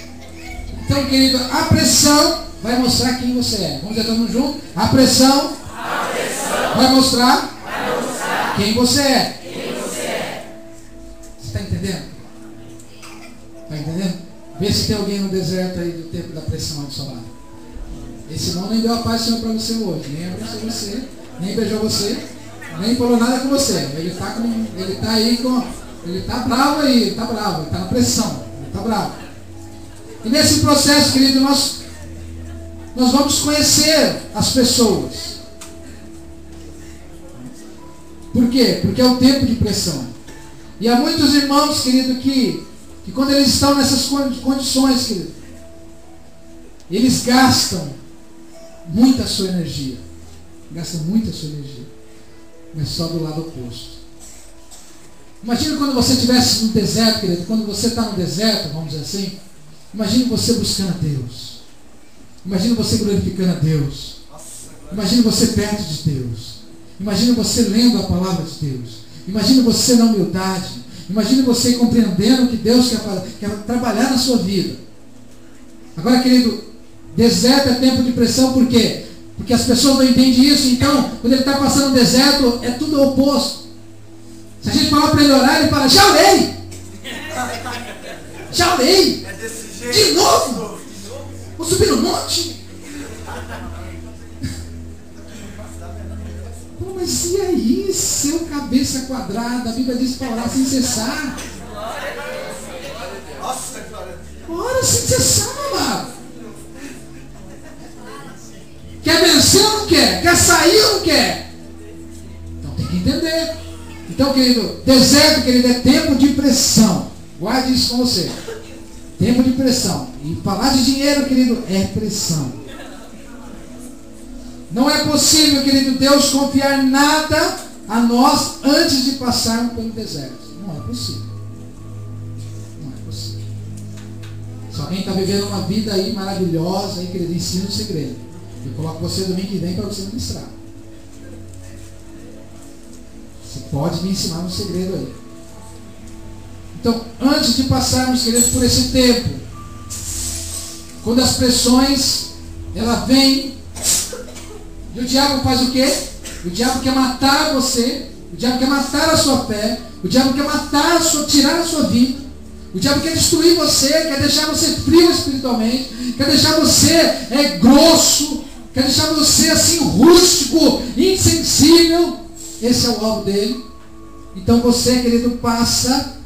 Então, querido, a pressão vai mostrar quem você é. Vamos dizer, estamos juntos? A pressão vai mostrar quem você é. Você está entendendo? Está entendendo? Vê se tem alguém no deserto aí do tempo da pressão do seu lado. Esse irmão nem deu a paz do Senhor para você hoje. Nem abraçou você, nem beijou você, nem falou nada com você. Ele está bravo aí, ele está na pressão, ele está bravo. E nesse processo, querido, nós vamos conhecer as pessoas. Por quê? Porque é um tempo de pressão. E há muitos irmãos, querido, que quando eles estão nessas condições, querido, eles gastam muita sua energia. Mas só do lado oposto. Imagina quando você estivesse no deserto, querido. Quando você está no deserto, vamos dizer assim. Imagine você buscando a Deus. Imagine você glorificando a Deus. Imagine você perto de Deus. Imagine você lendo a palavra de Deus. Imagine você na humildade. Imagine você compreendendo que Deus quer trabalhar na sua vida. Agora, querido, deserto é tempo de pressão, por quê? Porque as pessoas não entendem isso. Então, quando ele está passando no deserto, é tudo o oposto. Se a gente falar para ele orar, ele fala, já orei.
É desse jeito.
De novo. Vou subir no monte. Pô, mas e aí, seu cabeça quadrada? A Bíblia diz para orar sem cessar.
Nossa, glória a Deus.
Ora sem cessar, amado. Quer vencer ou não quer? Quer sair ou não quer? Então tem que entender. Então, querido, deserto, querido, é tempo de pressão. Guarde isso com você. Tempo de pressão. E falar de dinheiro, querido, é pressão. Não é possível, querido, Deus confiar nada a nós antes de passarmos pelo deserto. Não é possível. Não é possível. Se alguém está vivendo uma vida aí maravilhosa, aí, querido, ensina o segredo. Eu coloco você domingo que vem para você ministrar. Pode me ensinar um segredo aí. Então, antes de passarmos, querido, por esse tempo, quando as pressões, ela vem, e o diabo faz o quê? O diabo quer matar você, o diabo quer matar a sua fé, o diabo quer matar tirar a sua vida, o diabo quer destruir você, quer deixar você frio espiritualmente, quer deixar você grosso, quer deixar você assim rústico, insensível. Esse é o alvo dele. Então você, querido, passa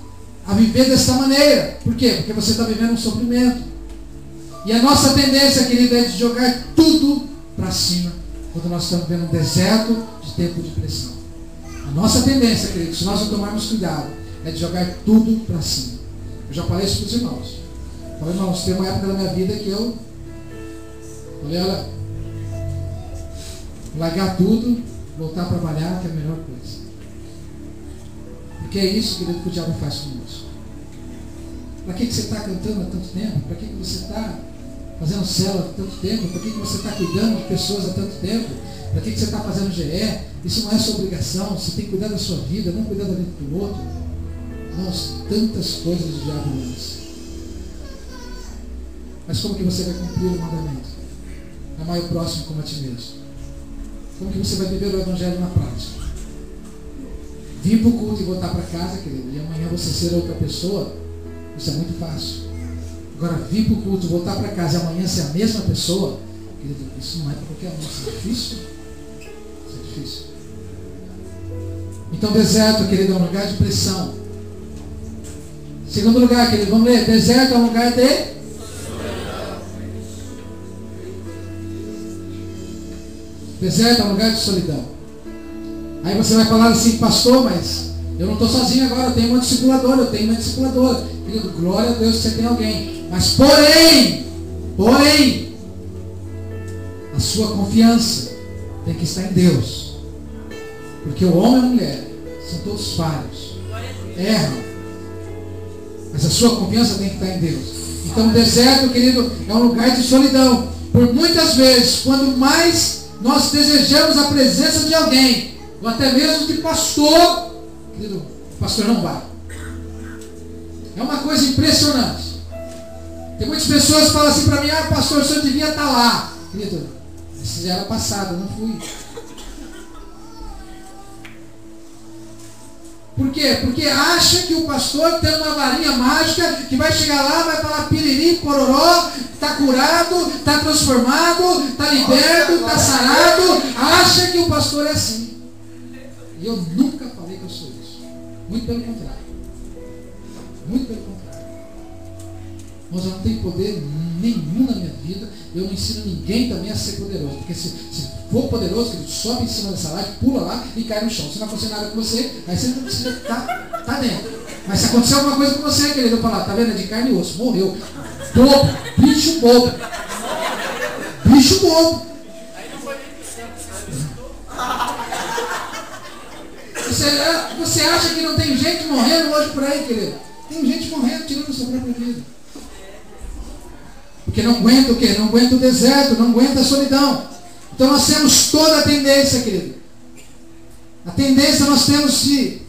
a viver desta maneira. Por quê? Porque você está vivendo um sofrimento. E a nossa tendência, querido, é de jogar tudo para cima quando nós estamos vivendo um deserto de tempo de pressão. A nossa tendência, querido, se nós não tomarmos cuidado, é de jogar tudo para cima. Eu já falei isso para os irmãos. Falei, irmãos, tem uma época da minha vida que eu falei, olha, largar tudo, voltar a trabalhar, que é a melhor coisa. Porque é isso, querido, que o diabo faz conosco. Para que você está cantando há tanto tempo? Para que você está fazendo célula há tanto tempo? Para que você está cuidando de pessoas há tanto tempo? Para que você está fazendo GE? Isso não é sua obrigação. Você tem que cuidar da sua vida, não cuidar da vida do outro. Nossa, tantas coisas o diabo lança. Mas como que você vai cumprir o mandamento? Amar o próximo como a ti mesmo. Como que você vai viver o evangelho na prática? Vir para o culto e voltar para casa, querido, e amanhã você ser outra pessoa, isso é muito fácil. Agora, vir para o culto, voltar para casa e amanhã ser a mesma pessoa, querido, isso não é para qualquer um, isso é difícil. Isso é difícil. Então, deserto, querido, é um lugar de pressão. Segundo lugar, querido, vamos ler. Deserto é um lugar de... Deserto é um lugar de solidão. Aí você vai falar assim, pastor, mas eu não estou sozinho agora, eu tenho uma discipuladora, eu tenho uma discipuladora. Querido, glória a Deus que você tem alguém. Mas porém, a sua confiança tem que estar em Deus. Porque o homem e a mulher são todos falhos, erram. Mas a sua confiança tem que estar em Deus. Então o deserto, querido, é um lugar de solidão. Por muitas vezes, quando mais nós desejamos a presença de alguém, ou até mesmo de pastor, querido, o pastor não vai. É uma coisa impressionante. Tem muitas pessoas que falam assim para mim, pastor, o senhor devia estar lá. Querido, isso já era passado, eu não fui. Por quê? Porque acha que o pastor tem uma varinha mágica que vai chegar lá, vai falar piriri, pororó, está curado, está transformado, está liberto, está sarado. Acha que o pastor é assim. E eu nunca falei que eu sou isso. Muito pelo contrário. Muito pelo contrário. Mas eu não tenho poder nenhum na minha vida. Eu não ensino ninguém também a ser poderoso. Porque se for poderoso, ele sobe em cima dessa laje, pula lá e cai no chão. Se não acontecer nada com você, aí você não precisa estar dentro. Mas se acontecer alguma coisa com você, querido, eu falar, tá vendo? É de carne e osso, morreu. Bobo, bicho bobo. Bicho bobo. Você acha que não tem gente morrendo hoje por aí, querido? Tem gente morrendo, tirando a sua própria vida. Porque não aguenta o quê? Não aguenta o deserto, não aguenta a solidão. Então nós temos toda a tendência, querido. A tendência nós temos de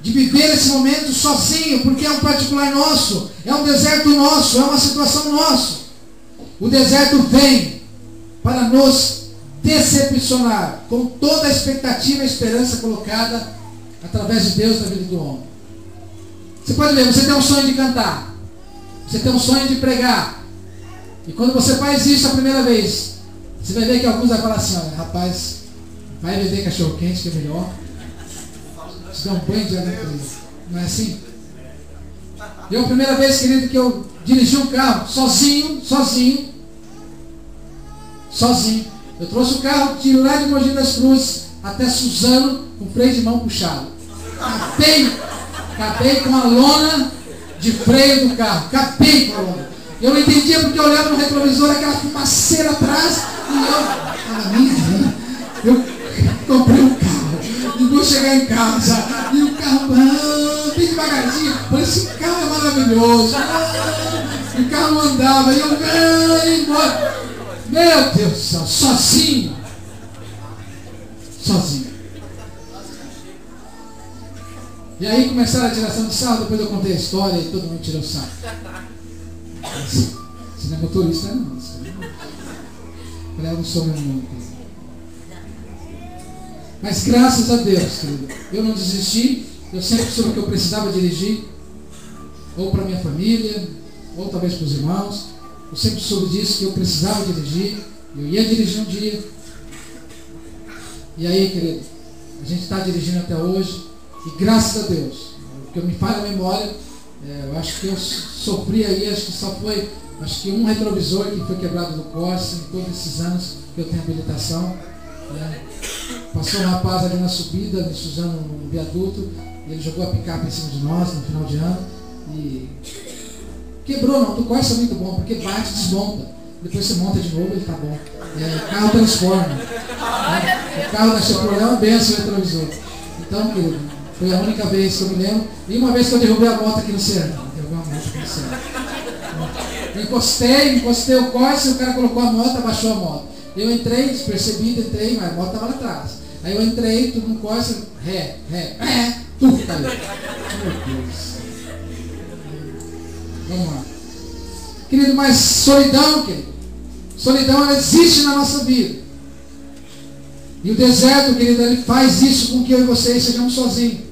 viver esse momento sozinho, porque é um particular nosso, é um deserto nosso, é uma situação nossa. O deserto vem para nos decepcionar com toda a expectativa e esperança colocada através de Deus na vida do homem. Você pode ver, você tem um sonho de cantar, você tem um sonho de pregar, e quando você faz isso a primeira vez, você vai ver que alguns vão falar assim, olha, rapaz, vai beber cachorro quente que é melhor, se dá um banho de água fria. Não é assim? Eu a primeira vez, querido, que eu dirigi um carro sozinho, eu trouxe o carro de lá de Mogi das Cruzes até Suzano com freio de mão puxado. Capei com a lona de freio do carro. Capei com a lona. Eu não entendia porque eu olhava no retrovisor aquela fumaceira atrás e eu comprei um carro. E vou chegar em casa e o carro bem devagarzinho. Parece que o carro é maravilhoso. O carro não andava e eu ia embora. Meu Deus do céu, sozinho. E aí começaram a tiração de sarro, depois eu contei a história e todo mundo tirou sarro. Você não é motorista, não. Eu não sou meu irmão. Mas graças a Deus, querido, eu não desisti. Eu sempre soube que eu precisava dirigir, ou para minha família, ou talvez para os irmãos. Eu sempre soube disso, que eu precisava dirigir. Eu ia dirigir um dia. E aí, querido, a gente está dirigindo até hoje. E graças a Deus, porque me falha a memória, eu acho que eu sofri aí, acho que só foi, acho que um retrovisor que foi quebrado do Corsa em todos esses anos que eu tenho habilitação. Passou um rapaz ali na subida, me sujando no viaduto, e ele jogou a picape em cima de nós no final de ano. E quebrou, não, do Corsa é muito bom, porque bate, desmonta. Depois você monta de novo, ele tá bom. O carro transforma. O carro da Chevrolet é uma benção, o retrovisor. Então, querido, foi a única vez que eu me lembro. E uma vez que eu derrubei a moto aqui no Ceará. Encostei o Corsa e o cara colocou a moto, abaixou a moto. Eu entrei, despercebido, entrei, mas a moto estava lá atrás. Aí eu entrei, tudo no Corsa, tudo caiu. Meu Deus. Vamos lá. Querido, mas solidão, querido. Solidão, ela existe na nossa vida. E o deserto, querido, ele faz isso com que eu e vocês sejamos sozinhos.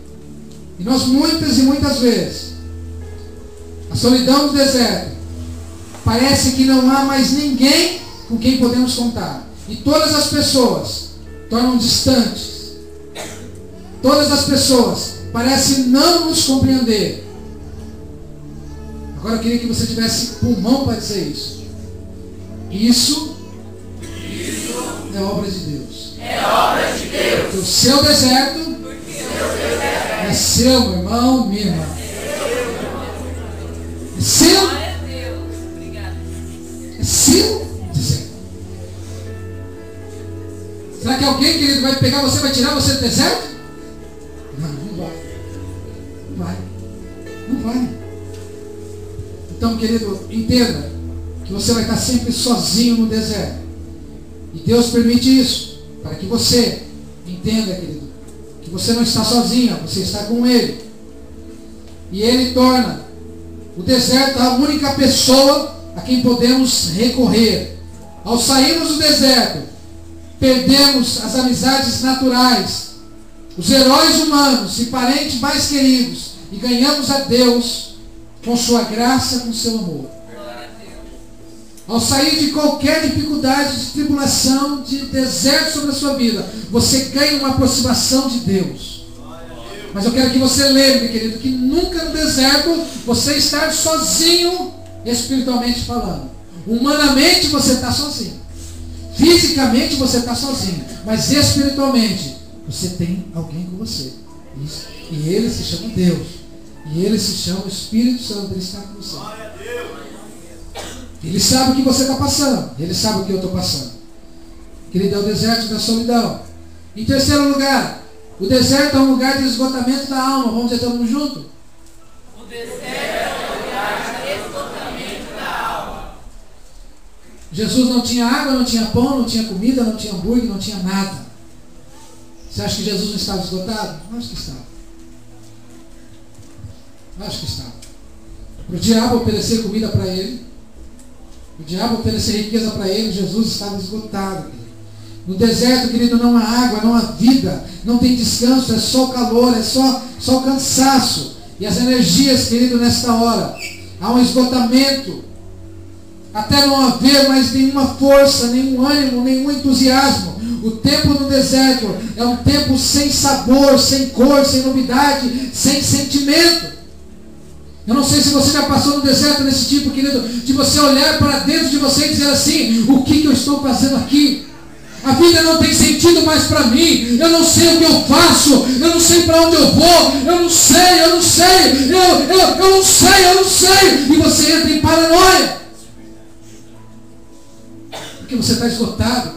E nós muitas e muitas vezes, a solidão do deserto, parece que não há mais ninguém com quem podemos contar. E todas as pessoas tornam distantes. Todas as pessoas parecem não nos compreender. Agora eu queria que você tivesse pulmão para dizer isso. Isso é obra de Deus.
É obra de Deus.
Porque o seu deserto é seu, meu irmão, minha irmã. É seu.
Glória a Deus. Obrigada.
É seu deserto. Será que alguém, querido, vai pegar você, vai tirar você do deserto? Não vai. Não vai. Não vai. Então, querido, entenda que você vai estar sempre sozinho no deserto. E Deus permite isso, para que você entenda, querido, que você não está sozinho, você está com Ele. E Ele torna o deserto a única pessoa a quem podemos recorrer. Ao sairmos do deserto, perdemos as amizades naturais, os heróis humanos e parentes mais queridos, e ganhamos a Deus com sua graça, com seu amor. Ao sair de qualquer dificuldade, de tribulação, de deserto sobre a sua vida, você ganha uma aproximação de Deus. Mas eu quero que você lembre, querido, que nunca no deserto você está sozinho, espiritualmente falando. Humanamente você está sozinho. Fisicamente você está sozinho. Mas espiritualmente você tem alguém com você. Isso. E ele se chama Deus. E ele se chama Espírito Santo. Ele está com você. Ele sabe o que você está passando. Ele sabe o que eu estou passando. Querido, é o deserto da solidão. Em terceiro lugar, o deserto é um lugar de esgotamento da alma. Vamos dizer todo mundo junto?
O deserto é um lugar de esgotamento da alma.
Jesus não tinha água, não tinha pão, não tinha comida, não tinha hambúrguer, não tinha nada. Você acha que Jesus não estava esgotado? Eu acho que estava. Eu acho que estava. Para o diabo oferecer comida para ele, o diabo oferecer riqueza para ele, Jesus estava esgotado. No deserto, querido, não há água, não há vida, não tem descanso, é só o calor, é só o cansaço. E as energias, querido, nesta hora, há um esgotamento, até não haver mais nenhuma força, nenhum ânimo, nenhum entusiasmo. O tempo no deserto é um tempo sem sabor, sem cor, sem novidade, sem sentimento. Eu não sei se você já passou no deserto nesse tipo, querido, de você olhar para dentro de você e dizer assim: o que eu estou fazendo aqui? A vida não tem sentido mais para mim. Eu não sei o que eu faço. Eu não sei para onde eu vou. Eu não sei. Eu não sei. E você entra em paranoia. Porque você está esgotado.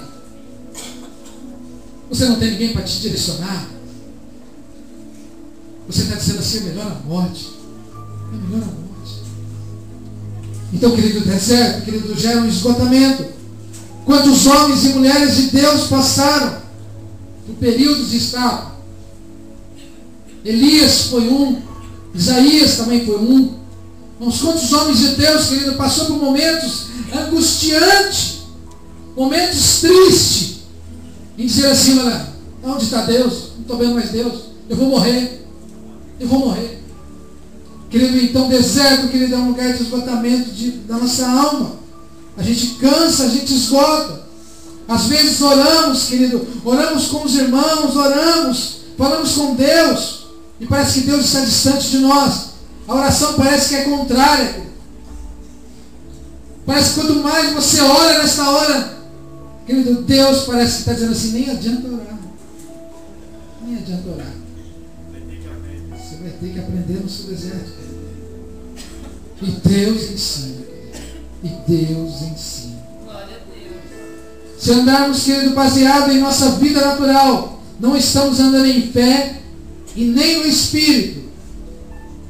Você não tem ninguém para te direcionar. Você está dizendo assim: é melhor a morte. É melhor a morte. Então, querido, o deserto, querido, gera um esgotamento. Quantos homens e mulheres de Deus passaram por períodos de estado? Elias foi um. Isaías também foi um. Uns quantos homens de Deus, querido, passou por momentos angustiantes, momentos tristes, em dizer assim: olha, onde está Deus? Não estou vendo mais Deus. Eu vou morrer. Eu vou morrer. Querido, então deserto, querido, é um lugar de esgotamento da nossa alma. A gente cansa, a gente esgota. Às vezes oramos, querido, oramos com os irmãos, oramos, falamos com Deus, e parece que Deus está distante de nós. A oração parece que é contrária, querido. Parece que quanto mais você ora nessa hora, querido, Deus parece que está dizendo assim: nem adianta orar. Nem adianta orar. Você vai ter que aprender no seu deserto, querido. E Deus ensina, querido. E Deus ensina.
Glória a Deus.
Se andarmos, querido, baseado em nossa vida natural, não estamos andando em fé e nem no Espírito.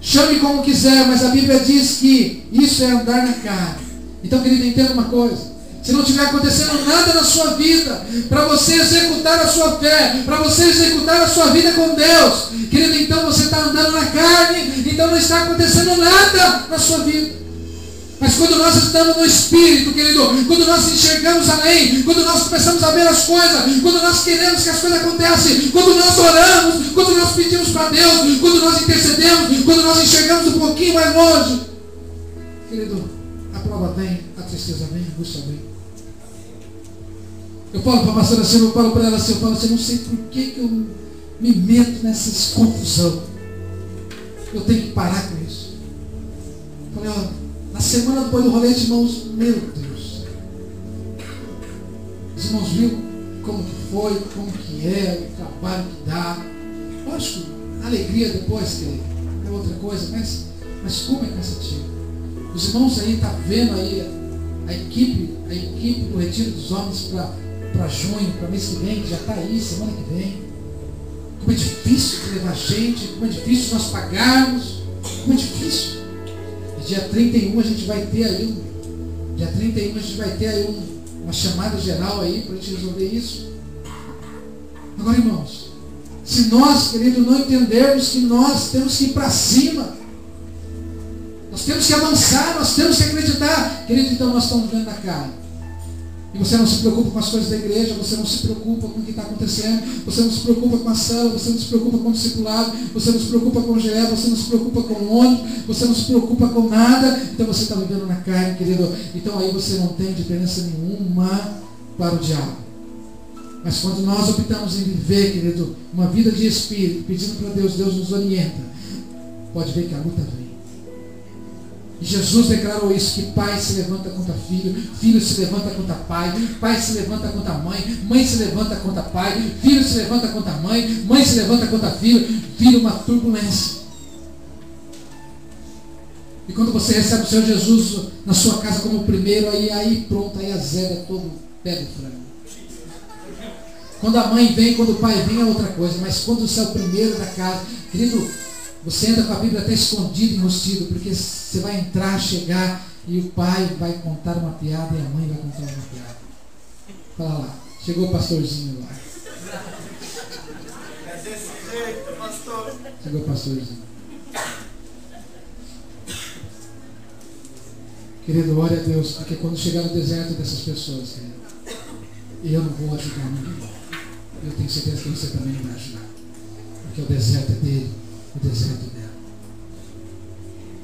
Chame como quiser, mas a Bíblia diz que isso é andar na carne. Então, querido, entenda uma coisa. Se não estiver acontecendo nada na sua vida, para você executar a sua fé, para você executar a sua vida com Deus, querido, então você está andando na carne, então não está acontecendo nada na sua vida. Mas quando nós estamos no Espírito, querido, quando nós enxergamos além, quando nós começamos a ver as coisas, quando nós queremos que as coisas aconteçam, quando nós oramos, quando nós pedimos para Deus, quando nós intercedemos, quando nós enxergamos um pouquinho mais longe, querido, a prova vem, a tristeza vem, a angústia vem. Eu falo para a pastora assim, eu falo para ela assim, eu falo assim: não sei por que eu me meto nessas confusão. Eu tenho que parar com isso. Eu falei: ó, na semana depois do rolê, irmãos, meu Deus, os irmãos viram como que foi, como que é, o trabalho que dá. Lógico, a alegria depois, que é outra coisa, mas como é cansativo. Os irmãos aí estão vendo aí a equipe do Retiro dos Homens para junho, para mês que vem, que já está aí, semana que vem. Como é difícil de levar gente, como é difícil nós pagarmos, como é difícil. Dia 31 a gente vai ter aí uma chamada geral aí para a gente resolver isso. Agora, irmãos, se nós, querido, não entendermos que nós temos que ir para cima, nós temos que avançar, nós temos que acreditar, querido, então nós estamos vendo na carne. E você não se preocupa com as coisas da igreja, você não se preocupa com o que está acontecendo, você não se preocupa com a célula, você não se preocupa com o discipulado, você não se preocupa com o GE, você não se preocupa com o ônibus, você não se preocupa com nada, então você está vivendo na carne, querido. Então aí você não tem diferença nenhuma para o diabo. Mas quando nós optamos em viver, querido, uma vida de espírito, pedindo para Deus, Deus nos orienta, pode ver que a luta vem. E Jesus declarou isso, que pai se levanta contra filho, filho se levanta contra pai, pai se levanta contra mãe, mãe se levanta contra pai, filho se levanta contra mãe, mãe se levanta contra filho, filho uma turbulência. E quando você recebe o Senhor Jesus na sua casa como o primeiro, aí pronto, aí azeda todo o pé do frango. Quando a mãe vem, quando o pai vem é outra coisa, mas quando você é o primeiro da casa, querido, você anda com a Bíblia até escondido, enrustido, porque você vai entrar, chegar, e o pai vai contar uma piada e a mãe vai contar uma piada. Fala lá, chegou o pastorzinho lá.
É desse jeito, pastor.
Chegou o pastorzinho. Querido, ore a Deus, porque quando chegar no deserto dessas pessoas, querido, eu não vou ajudar ninguém. Eu tenho certeza que você também não vai ajudar. Porque o deserto é dele. O deserto dela.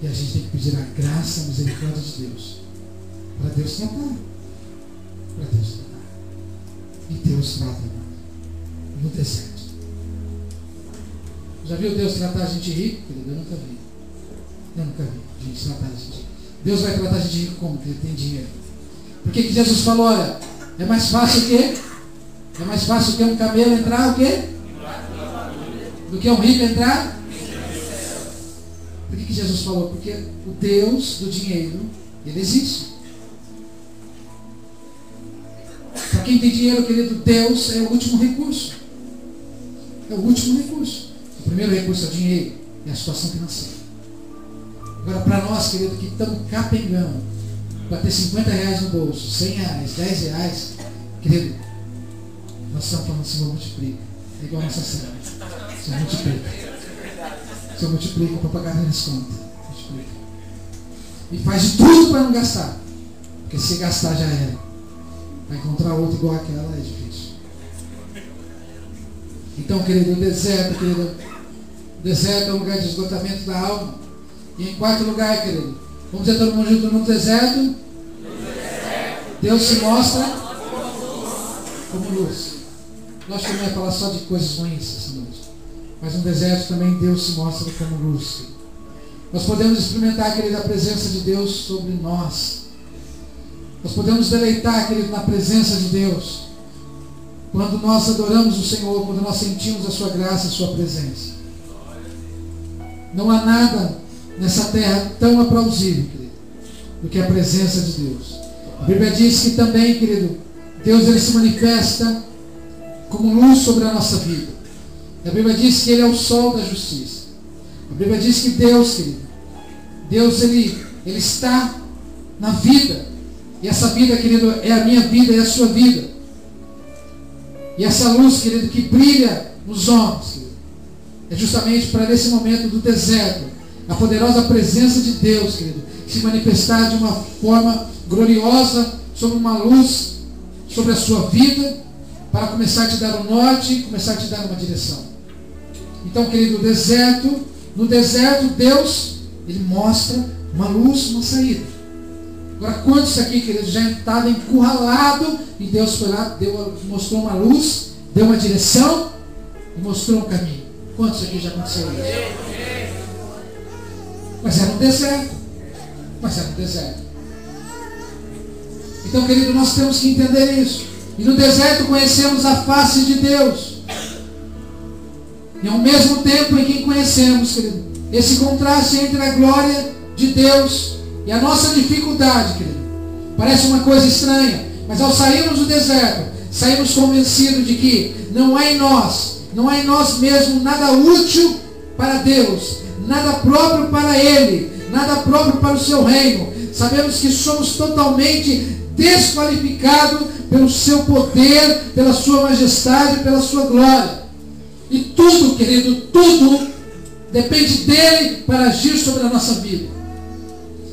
E a gente tem que pedir a graça, a misericórdia de Deus. Para Deus tratar. Para Deus tratar. E Deus trata, irmão. No deserto. Já viu Deus tratar a gente rico? Eu nunca vi. Eu nunca vi gente tratar a gente rico. Deus vai tratar a gente rico como? Porque ele tem dinheiro. Por que Jesus falou, olha, é mais fácil o quê? É mais fácil que um camelo entrar o quê? Do que um rico entrar? Por que Jesus falou? Porque o Deus do dinheiro, ele existe. Para quem tem dinheiro, querido, Deus é o último recurso. É o último recurso. O primeiro recurso é o dinheiro, é a situação financeira. Agora, para nós, querido, que estamos capengando, para ter 50 reais no bolso, 100 reais, 10 reais, querido, nós estamos falando, Senhor, multiplica. É igual a nossa célula. Senhor, multiplica. Você multiplica para pagar minhas contas. Multiplica. E faz de tudo para não gastar. Porque se gastar já era. Vai encontrar outro igual aquela é difícil. Então, querido, o deserto, querido. O deserto é um lugar de esgotamento da alma. E em quarto lugar, querido, vamos dizer todo mundo junto, no deserto, Deus se mostra como luz. Nós não ia falar só de coisas ruins essa noite. Mas no deserto também Deus se mostra como luz. Nós podemos experimentar, querido, a presença de Deus sobre nós. Nós podemos deleitar, querido, na presença de Deus. Quando nós adoramos o Senhor, quando nós sentimos a sua graça, a sua presença. Não há nada nessa terra tão aplausível, querido, do que a presença de Deus. A Bíblia diz que também, querido, Deus ele se manifesta como luz sobre a nossa vida. A Bíblia diz que Ele é o sol da justiça. A Bíblia diz que Deus, querido, Deus ele está na vida. E essa vida, querido, é a minha vida e a sua vida. E essa luz, querido, que brilha nos homens, querido, é justamente para nesse momento do deserto, a poderosa presença de Deus, querido, se manifestar de uma forma gloriosa sobre uma luz, sobre a sua vida, para começar a te dar um norte e começar a te dar uma direção. Então, querido, no deserto, Deus, Ele mostra uma luz, uma saída. Agora, quantos aqui, querido, já estavam encurralados e Deus foi lá, mostrou uma luz, deu uma direção e mostrou um caminho? Quantos aqui já aconteceu isso? Mas era um deserto. Então, querido, nós temos que entender isso. E no deserto conhecemos a face de Deus. E ao mesmo tempo em que conhecemos, querido, esse contraste entre a glória de Deus e a nossa dificuldade, querido, parece uma coisa estranha. Mas ao sairmos do deserto, saímos convencidos de que não há em nós mesmos nada útil para Deus, nada próprio para Ele, nada próprio para o seu reino. Sabemos que somos totalmente desqualificados pelo seu poder, pela sua majestade, pela sua glória. E tudo, querido, tudo depende dele para agir sobre a nossa vida.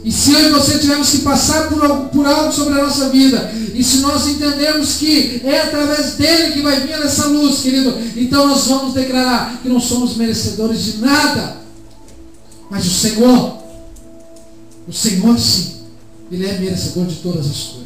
E se eu e você tivermos que passar por algo sobre a nossa vida, e se nós entendermos que é através dele que vai vir essa luz, querido, então nós vamos declarar que não somos merecedores de nada. Mas o Senhor sim, Ele é merecedor de todas as coisas.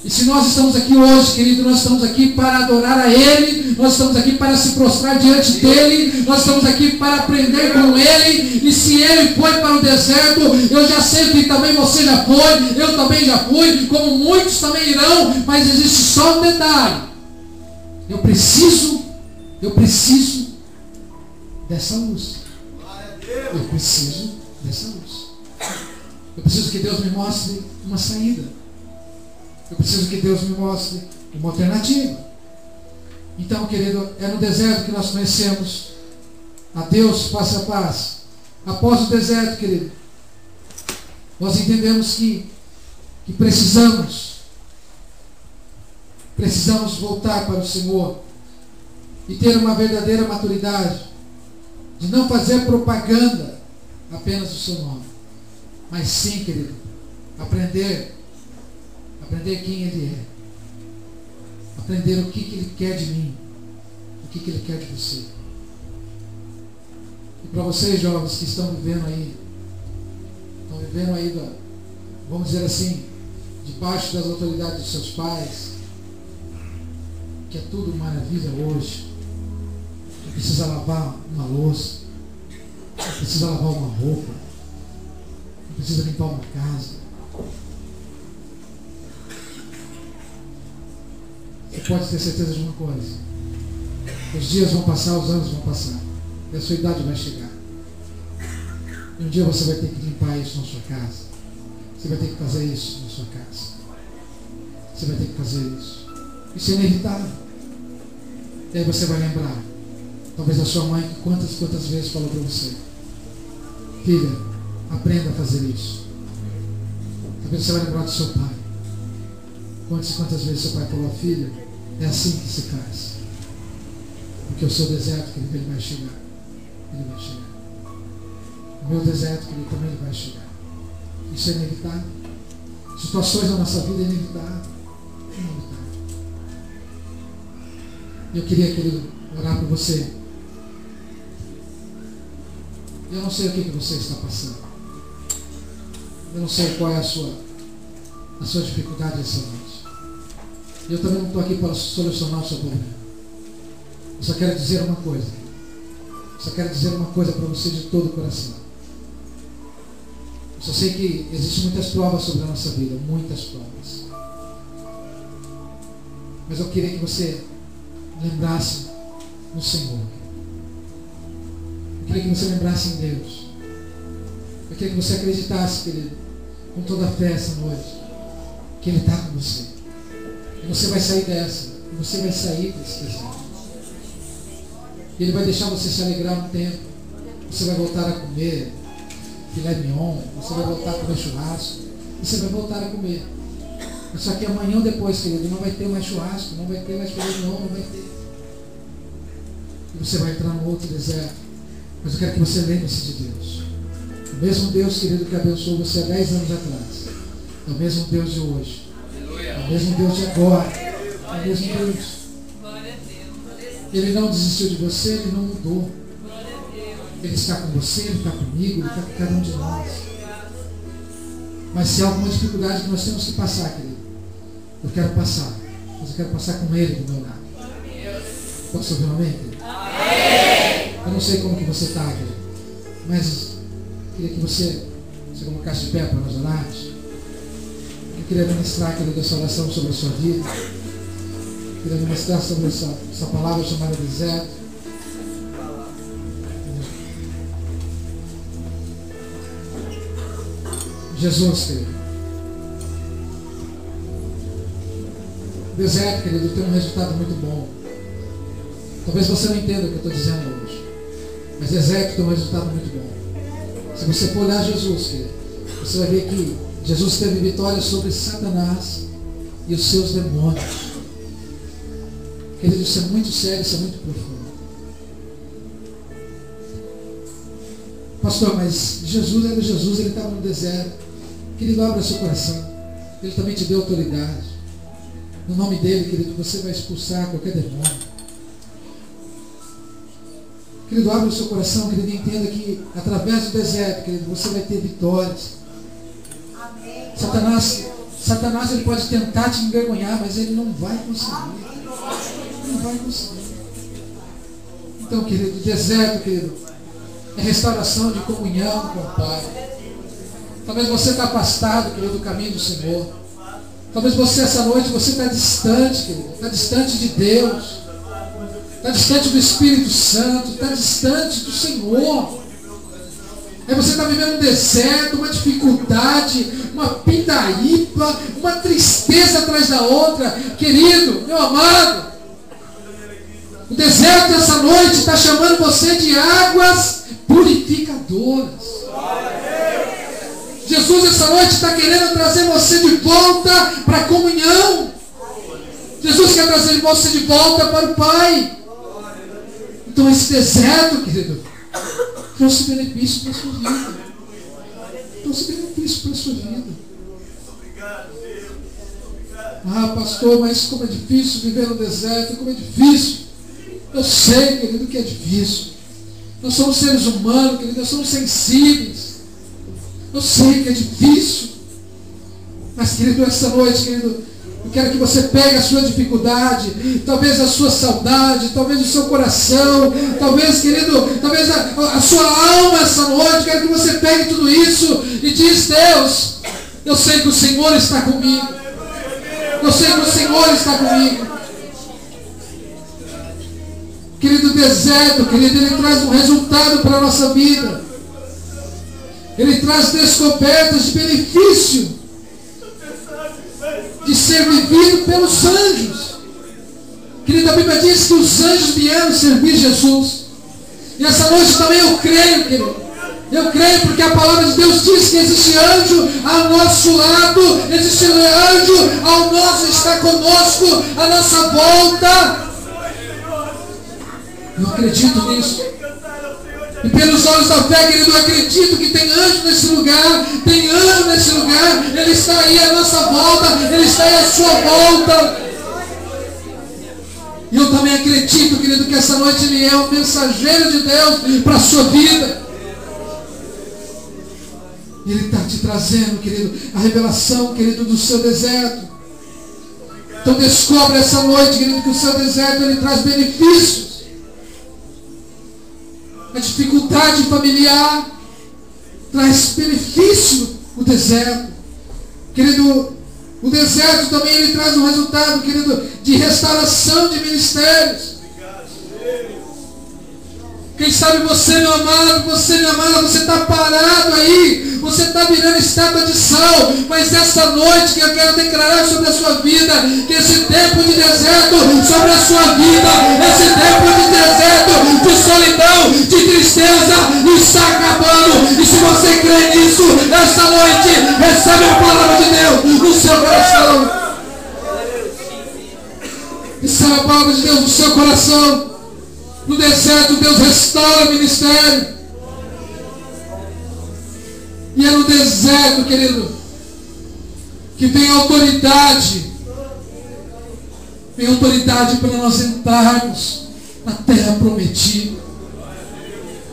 E se nós estamos aqui hoje, querido, nós estamos aqui para adorar a Ele, nós estamos aqui para se prostrar diante dEle, nós estamos aqui para aprender com Ele. E se Ele foi para o deserto, eu já sei que também você já foi, eu também já fui, como muitos também irão, mas existe só um detalhe. Eu preciso dessa luz. Eu preciso dessa luz. Eu preciso que Deus me mostre uma saída. Eu preciso que Deus me mostre uma alternativa. Então, querido, é no deserto que nós conhecemos a Deus face a face. Após o deserto, querido, nós entendemos que precisamos voltar para o Senhor e ter uma verdadeira maturidade de não fazer propaganda apenas do seu nome, mas sim, querido, aprender quem Ele é, aprender o que Ele quer de mim, o que Ele quer de você. E para vocês, jovens que estão vivendo aí, vamos dizer assim, debaixo das autoridades dos seus pais, que é tudo maravilha hoje, não precisa lavar uma louça, não precisa lavar uma roupa, não precisa limpar uma casa. Você pode ter certeza de uma coisa: os dias vão passar, os anos vão passar, e a sua idade vai chegar. E um dia você vai ter que limpar isso na sua casa. Você vai ter que fazer isso na sua casa. Você vai ter que fazer isso. Isso é inevitável. E aí você vai lembrar, talvez a sua mãe, que quantas vezes falou para você: filha, aprenda a fazer isso. Talvez você vai lembrar do seu pai. Quantas vezes seu pai falou: filha, é assim que se faz. Porque o seu deserto, querido, ele vai chegar. Ele vai chegar. O meu deserto, querido, também ele vai chegar. Isso é inevitável. Situações na nossa vida é inevitável. É inevitável. Eu queria, querido, orar por você. Eu não sei o que você está passando. Eu não sei qual é a sua dificuldade essa noite. Eu também não estou aqui para solucionar o seu problema. Eu só quero dizer uma coisa. Eu só quero dizer uma coisa para você de todo o coração. Eu só sei que existem muitas provas sobre a nossa vida. Muitas provas. Mas eu queria que você lembrasse no Senhor. Eu queria que você lembrasse em Deus. Eu queria que você acreditasse, querido, com toda a fé essa noite, que Ele está com você. E você vai sair dessa. E você vai sair desse deserto. E Ele vai deixar você se alegrar um tempo. Você vai voltar a comer filé mignon. Você vai voltar a comer churrasco. Você vai voltar a comer. Só que amanhã ou depois, querido, não vai ter mais churrasco, não vai ter mais filé mignon, não vai ter. E você vai entrar num outro deserto. Mas eu quero que você lembre-se de Deus. O mesmo Deus, querido, que abençoou você há 10 anos atrás. É o mesmo Deus de hoje. É o mesmo Deus de agora. É o mesmo Deus. Ele não desistiu de você, Ele não mudou. Ele está com você, Ele está comigo, Ele está com cada um de nós. Mas se há alguma dificuldade que nós temos que passar, querido, eu quero passar. Mas eu quero passar com Ele do meu lado. Posso ouvir um amém, querido? Eu não sei como que você está, querido, mas queria que você colocasse de pé para nós orarmos. Eu queria ministrar, querido, essa oração sobre a sua vida. Eu queria ministrar sobre essa palavra chamada deserto. Jesus, querido. Deserto, querido, tem um resultado muito bom. Talvez você não entenda o que eu estou dizendo hoje. Mas deserto tem um resultado muito bom. Se você for olhar Jesus, querido, você vai ver que Jesus teve vitória sobre Satanás e os seus demônios. Querido, isso é muito sério, isso é muito profundo. Pastor, mas Jesus era Jesus, Ele estava no deserto. Querido, abra seu coração. Ele também te deu autoridade. No nome dEle, querido, você vai expulsar qualquer demônio. Querido, abra o seu coração, querido, e entenda que através do deserto, querido, você vai ter vitórias. Amém. Satanás ele pode tentar te envergonhar, mas ele não vai conseguir. Ele não vai conseguir. Então, querido, deserto, querido, é restauração de comunhão com o Pai. Talvez você está afastado, querido, do caminho do Senhor. Talvez você, essa noite, você está distante, querido, está distante de Deus. Está distante do Espírito Santo, está distante do Senhor. Aí você está vivendo um deserto, uma dificuldade, uma pindaíba, uma tristeza atrás da outra. Querido, meu amado, o deserto essa noite está chamando você de águas purificadoras. Jesus essa noite está querendo trazer você de volta para a comunhão. Jesus quer trazer você de volta para o Pai. Então esse deserto, querido, trouxe benefício para a sua vida. Trouxe benefício para a sua vida. Ah, pastor, mas como é difícil viver no deserto, como é difícil. Eu sei, querido, que é difícil. Nós somos seres humanos, querido, nós somos sensíveis. Eu sei que é difícil. Mas, querido, essa noite, querido, eu quero que você pegue a sua dificuldade, talvez a sua saudade, talvez o seu coração, talvez, querido, talvez a sua alma essa noite. Eu quero que você pegue tudo isso e diz: Deus, eu sei que o Senhor está comigo. Eu sei que o Senhor está comigo. Querido, o deserto, querido, ele traz um resultado para a nossa vida. Ele traz descobertas de benefício de ser vivido pelos anjos. Querido, a Bíblia diz que os anjos vieram servir Jesus. E essa noite também eu creio, querido. Eu creio porque a palavra de Deus diz que existe anjo ao nosso lado, existe anjo ao nosso, está conosco, à nossa volta. Eu acredito nisso. E pelos olhos da fé, querido, eu acredito que tem anjo nesse lugar. Tem anjo nesse lugar. Ele está aí à nossa volta. Ele está aí à sua volta. E eu também acredito, querido, que essa noite Ele é o mensageiro de Deus para a sua vida. E Ele está te trazendo, querido, a revelação, querido, do seu deserto. Então descobre essa noite, querido, que o seu deserto Ele traz benefícios. A dificuldade familiar traz benefício o deserto. Querido, o deserto também ele traz um resultado, querido, de restauração de ministérios. Quem sabe você, meu amado, você, minha amada, você está parado aí, você está virando estátua de sal, mas essa noite que eu quero declarar sobre a sua vida, que esse tempo de deserto sobre a sua vida, esse tempo de deserto, de solidão, de tristeza, está acabando. E se você crê nisso, essa noite, recebe a palavra de Deus no seu coração. Recebe a palavra de Deus no seu coração. No deserto, Deus restaura o ministério. E é no deserto, querido, que vem autoridade. Vem autoridade para nós entrarmos na terra prometida.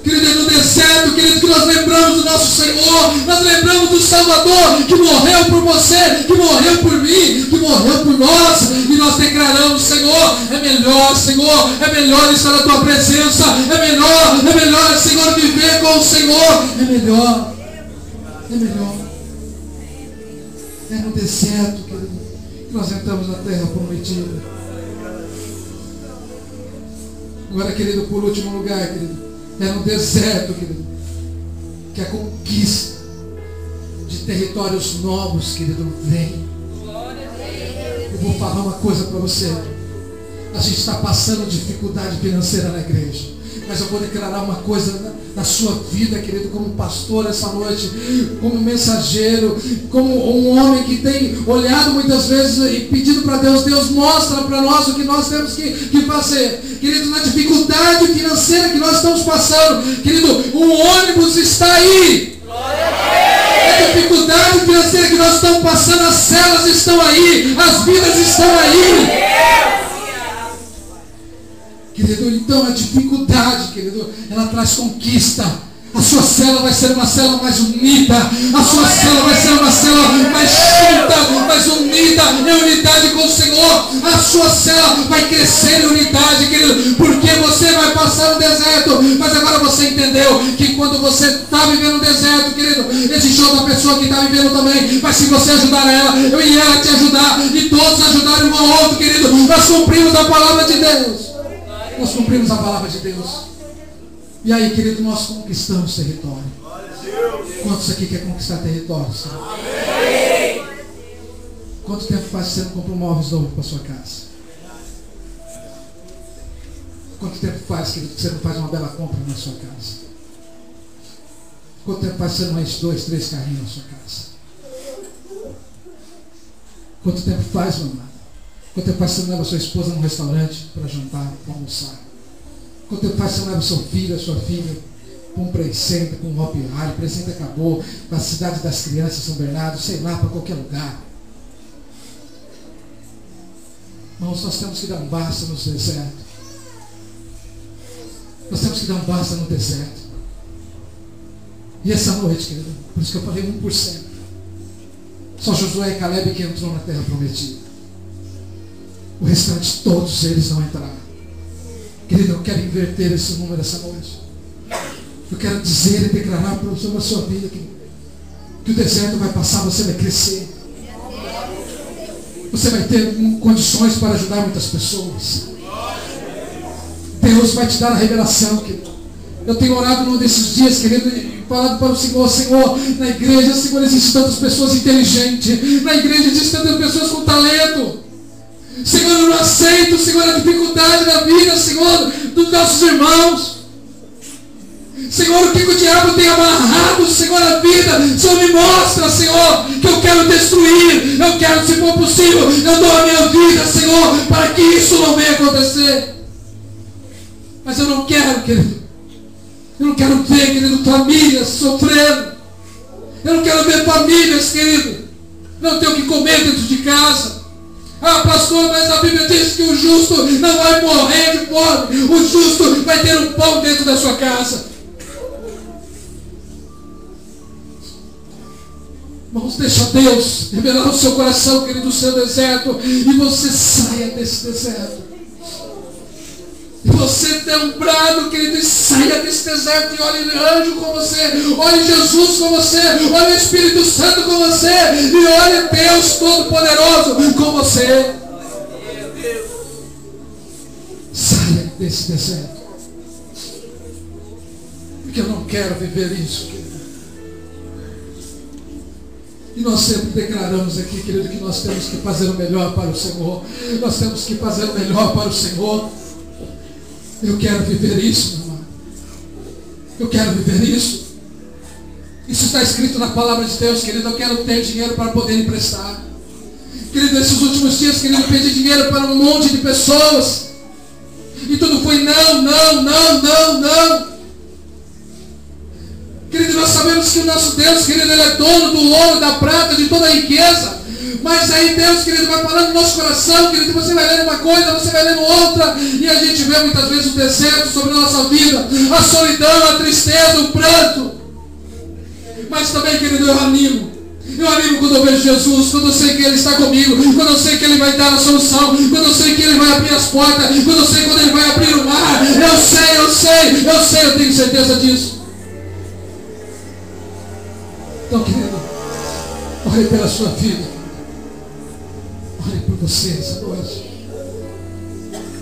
Querido, é no deserto, querido, que nós lembramos do nosso Senhor. Nós lembramos do Salvador que morreu por você, que morreu por mim, que morreu por nós. E nós declaramos, Senhor, é melhor, Senhor, é melhor estar na tua presença. É melhor, Senhor, viver com o Senhor. É melhor. É melhor. É no deserto, querido, que nós entramos na terra prometida. Agora, querido, por último lugar, querido, é no deserto, querido, que a conquista de territórios novos, querido, vem. Eu vou falar uma coisa para você. A gente está passando dificuldade financeira na igreja, mas eu vou declarar uma coisa na sua vida, querido, como pastor essa noite, como mensageiro, como um homem que tem olhado muitas vezes e pedido para Deus, Deus mostra para nós o que nós temos que fazer. Querido, na dificuldade financeira que nós estamos passando, querido, o ônibus está aí. A dificuldade financeira que nós estamos passando, as celas estão aí, as vidas estão aí. Querido, então a dificuldade, querido, ela traz conquista. A sua célula vai ser uma célula mais unida. A sua célula vai ser uma célula mais junta, mais unida, em unidade com o Senhor. A sua célula vai crescer em unidade, querido, porque você vai passar no deserto. Mas agora você entendeu que quando você está vivendo no deserto, querido, existe outra pessoa que está vivendo também. Mas se você ajudar ela, eu e ela te ajudar, e todos ajudarem um ao outro, querido, nós cumprimos a palavra de Deus. Nós cumprimos a palavra de Deus. E aí, querido, nós conquistamos território. Quantos aqui quer conquistar território? Amém. Quanto tempo faz que você não compra um móveis novo para sua casa? Quanto tempo faz, querido, que você não faz uma bela compra na sua casa? Quanto tempo faz que você não enche 2, 3 carrinhos na sua casa? Quanto tempo faz, meu amado? Quanto tempo faz que você não leva a sua esposa num restaurante para jantar, para almoçar? Quanto tempo faz que você não leva o seu filho, a sua filha, para um presente, para um Hopi Hari, o presente acabou, para a cidade das crianças, São Bernardo, sei lá, para qualquer lugar. Irmãos, nós temos que dar um basta no deserto. Nós temos que dar um basta no deserto. E essa noite, querido, por isso que eu falei 1%. Só Josué e Caleb que entrou na terra prometida. O restante, todos eles não entraram. Querido, eu quero inverter esse número essa noite. Eu quero dizer e declarar sobre a sua vida que o deserto vai passar, você vai crescer. Você vai ter condições para ajudar muitas pessoas. Deus vai te dar a revelação, querido. Eu tenho orado num desses dias, querido, e falado para o Senhor, Senhor, na igreja, Senhor, existem tantas pessoas inteligentes. Na igreja existem tantas pessoas com talento. Senhor, eu não aceito, Senhor, a dificuldade da vida, Senhor, dos nossos irmãos. Senhor, o que o diabo tem amarrado, Senhor, a vida, Senhor, me mostra, Senhor, que eu quero destruir, eu quero, se for possível, eu dou a minha vida, Senhor, para que isso não venha acontecer. Mas eu não quero, querido, Eu não quero ver, querido, famílias sofrendo. Eu não quero ver famílias, querido, não ter o que comer dentro de casa. Ah, pastor, mas a Bíblia diz que o justo não vai morrer de fome. O justo vai ter um pão dentro da sua casa. Vamos deixar Deus revelar o seu coração, querido, o seu deserto, e você saia desse deserto. E você dê um brado, querido, e saia desse deserto, e olhe o anjo com você, olhe Jesus com você, olhe o Espírito Santo com você, e olhe Deus Todo-Poderoso com você. Saia desse deserto. Porque eu não quero viver isso, querido. E nós sempre declaramos aqui, querido, que nós temos que fazer o melhor para o Senhor. Nós temos que fazer o melhor para o Senhor. Eu quero viver isso, meu irmão. Eu quero viver isso. Isso está escrito na palavra de Deus, querido. Eu quero ter dinheiro para poder emprestar. Querido, nesses últimos dias, querido, eu pedi dinheiro para um monte de pessoas. E tudo foi não, não, não, não, não. Querido, nós sabemos que o nosso Deus, querido, Ele é dono do ouro, da prata, de toda a riqueza. Mas aí Deus, querido, vai falando no nosso coração, querido, você vai lendo uma coisa, você vai lendo outra, e a gente vê muitas vezes o deserto sobre a nossa vida, a solidão, a tristeza, o pranto. Mas também, querido, eu animo quando eu vejo Jesus, quando eu sei que Ele está comigo, quando eu sei que Ele vai dar a solução, quando eu sei que Ele vai abrir as portas, quando eu sei quando Ele vai abrir o mar. Eu tenho certeza disso. Então, querido, ore pela sua vida. Ore por você essa noite.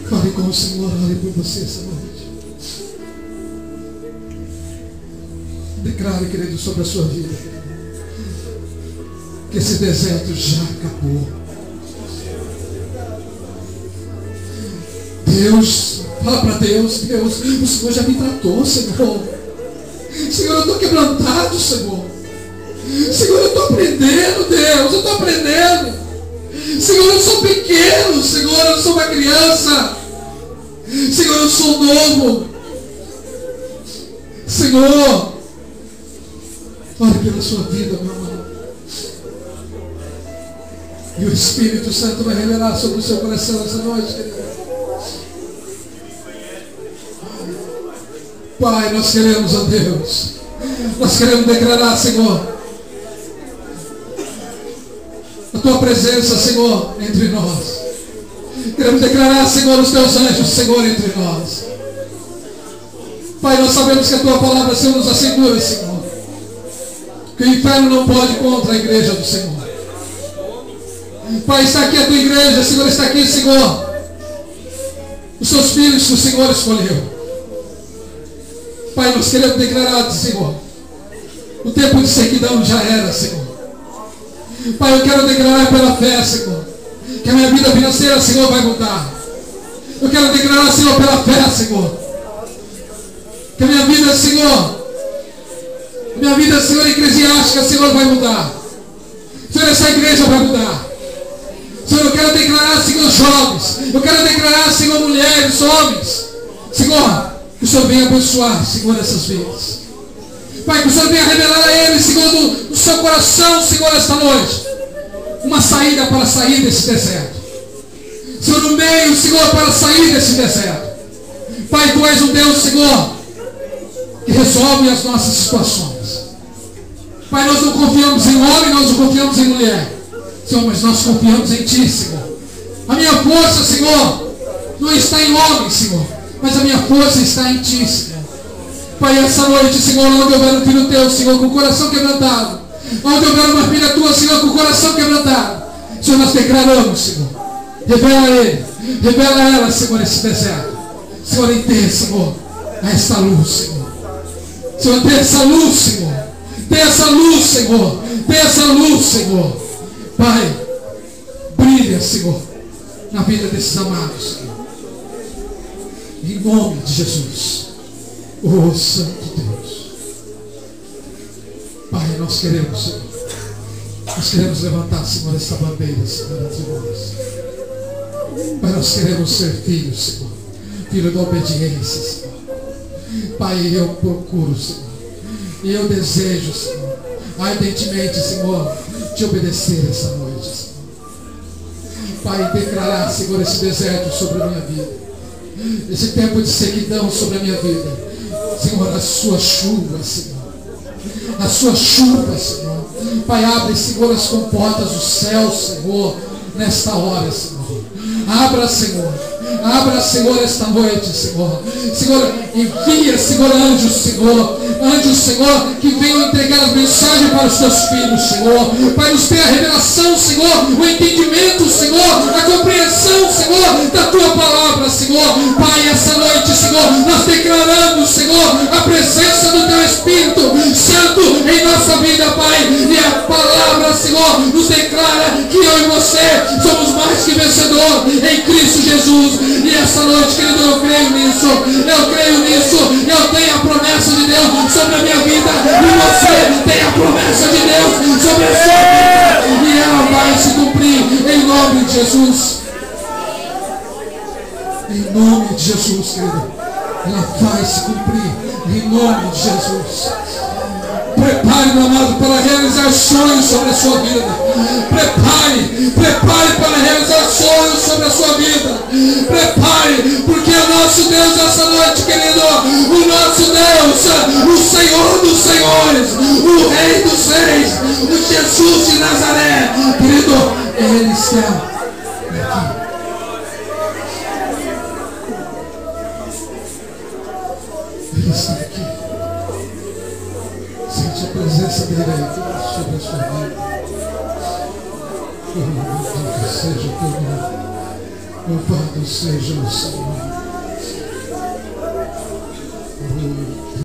Fale com o Senhor, ore por você essa noite. Declare, querido, sobre a sua vida, que esse deserto já acabou. Deus, fala para Deus, Deus, o Senhor já me tratou, Senhor. Senhor, eu estou quebrantado, Senhor. Senhor, eu estou aprendendo, Deus, eu estou aprendendo. Senhor, eu sou pequeno, Senhor, eu sou uma criança. Senhor, eu sou novo. Senhor, ore pela sua vida, meu irmão. E o Espírito Santo vai revelar sobre o seu coração essa noite, querido. Pai, nós queremos, ó Deus, nós queremos declarar, Senhor, a tua presença, Senhor, entre nós. Queremos declarar, Senhor, os teus anjos, Senhor, entre nós. Pai, nós sabemos que a tua palavra, Senhor, nos assegura, Senhor, que o inferno não pode contra a igreja do Senhor. Pai, está aqui a tua igreja, Senhor, está aqui, Senhor, os seus filhos que o Senhor escolheu. Pai, nós queremos declarar, Senhor, o tempo de sequidão já era, Senhor. Pai, eu quero declarar pela fé, Senhor, que a minha vida financeira, Senhor, vai mudar. Eu quero declarar, Senhor, pela fé, Senhor, que a minha vida, Senhor, eclesiástica, Senhor, vai mudar. Senhor, essa igreja vai mudar. Senhor, eu quero declarar, Senhor, jovens. Eu quero declarar, Senhor, mulheres, homens. Senhor, que o Senhor venha abençoar, Senhor, essas vidas. Pai, que o Senhor venha revelar a eles, Senhor, do seu coração, Senhor, esta noite, uma saída para sair desse deserto. Senhor, no meio, Senhor, para sair desse deserto. Pai, Tu és um Deus, Senhor, que resolve as nossas situações. Pai, nós não confiamos em homem, nós não confiamos em mulher, Senhor, mas nós confiamos em Ti, Senhor. A minha força, Senhor, não está em homem, Senhor, mas a minha força está em Ti, Senhor. Pai, essa noite, Senhor, onde houver um filho Teu, Senhor, com o coração quebrantado, onde houver uma filha Tua, Senhor, com o coração quebrantado, Senhor, nós declaramos, Senhor, revela ele, revela ela, Senhor, esse deserto. Senhor, em Ter, Senhor, esta luz, Senhor. Senhor, dê essa luz, Senhor. Dê essa luz, Senhor. Dê essa luz, Senhor. Pai, brilha, Senhor, na vida desses amados, Senhor. Em nome de Jesus. Oh, Santo Deus. Pai, nós queremos, Senhor. Nós queremos levantar, Senhor, essa bandeira, Senhor, entre nós. Pai, nós queremos ser filhos, Senhor. Filho da obediência, Senhor. Pai, eu procuro, Senhor. E eu desejo, Senhor, ardentemente, Senhor, te obedecer essa noite, Senhor. Pai, declarar, Senhor, esse deserto sobre a minha vida. Esse tempo de sequidão sobre a minha vida. Senhor, a sua chuva, Senhor. A sua chuva, Senhor. Pai, abre, Senhor, as comportas do céu, Senhor, nesta hora, Senhor. Abra, Senhor. Abra, Senhor, esta noite, Senhor. Senhor, envia, Senhor, anjos, Senhor. Anjos, Senhor, que venham entregar as mensagens para os teus filhos, Senhor. Pai, nos dê a revelação, Senhor, o entendimento, Senhor, a compreensão, Senhor, da tua palavra, Senhor. Pai, essa noite, Senhor, nós declaramos, Senhor, a presença do teu Espírito Santo em nossa vida, Pai. E a palavra, Senhor, nos declara que eu e você somos mais que vencedor em Cristo Jesus. E essa noite, querido, eu creio nisso. Eu creio nisso. Eu tenho a promessa de Deus sobre a minha vida. E você tem a promessa de Deus sobre a sua vida. E ela vai se cumprir em nome de Jesus. Em nome de Jesus, querido. Ela vai se cumprir em nome de Jesus. Prepare, meu amado, para realizar sonhos sobre a sua vida. Prepare para realizar sonhos sobre a sua vida. Prepare, porque o nosso Deus essa noite, querido, o nosso Deus, o Senhor dos Senhores, o Rei dos Reis, o Jesus de Nazaré, querido, Ele está aqui. Ele está aqui. Sente a presença dele aí sobre a sua vida. Louvado seja o teu nome. Louvado seja o Senhor.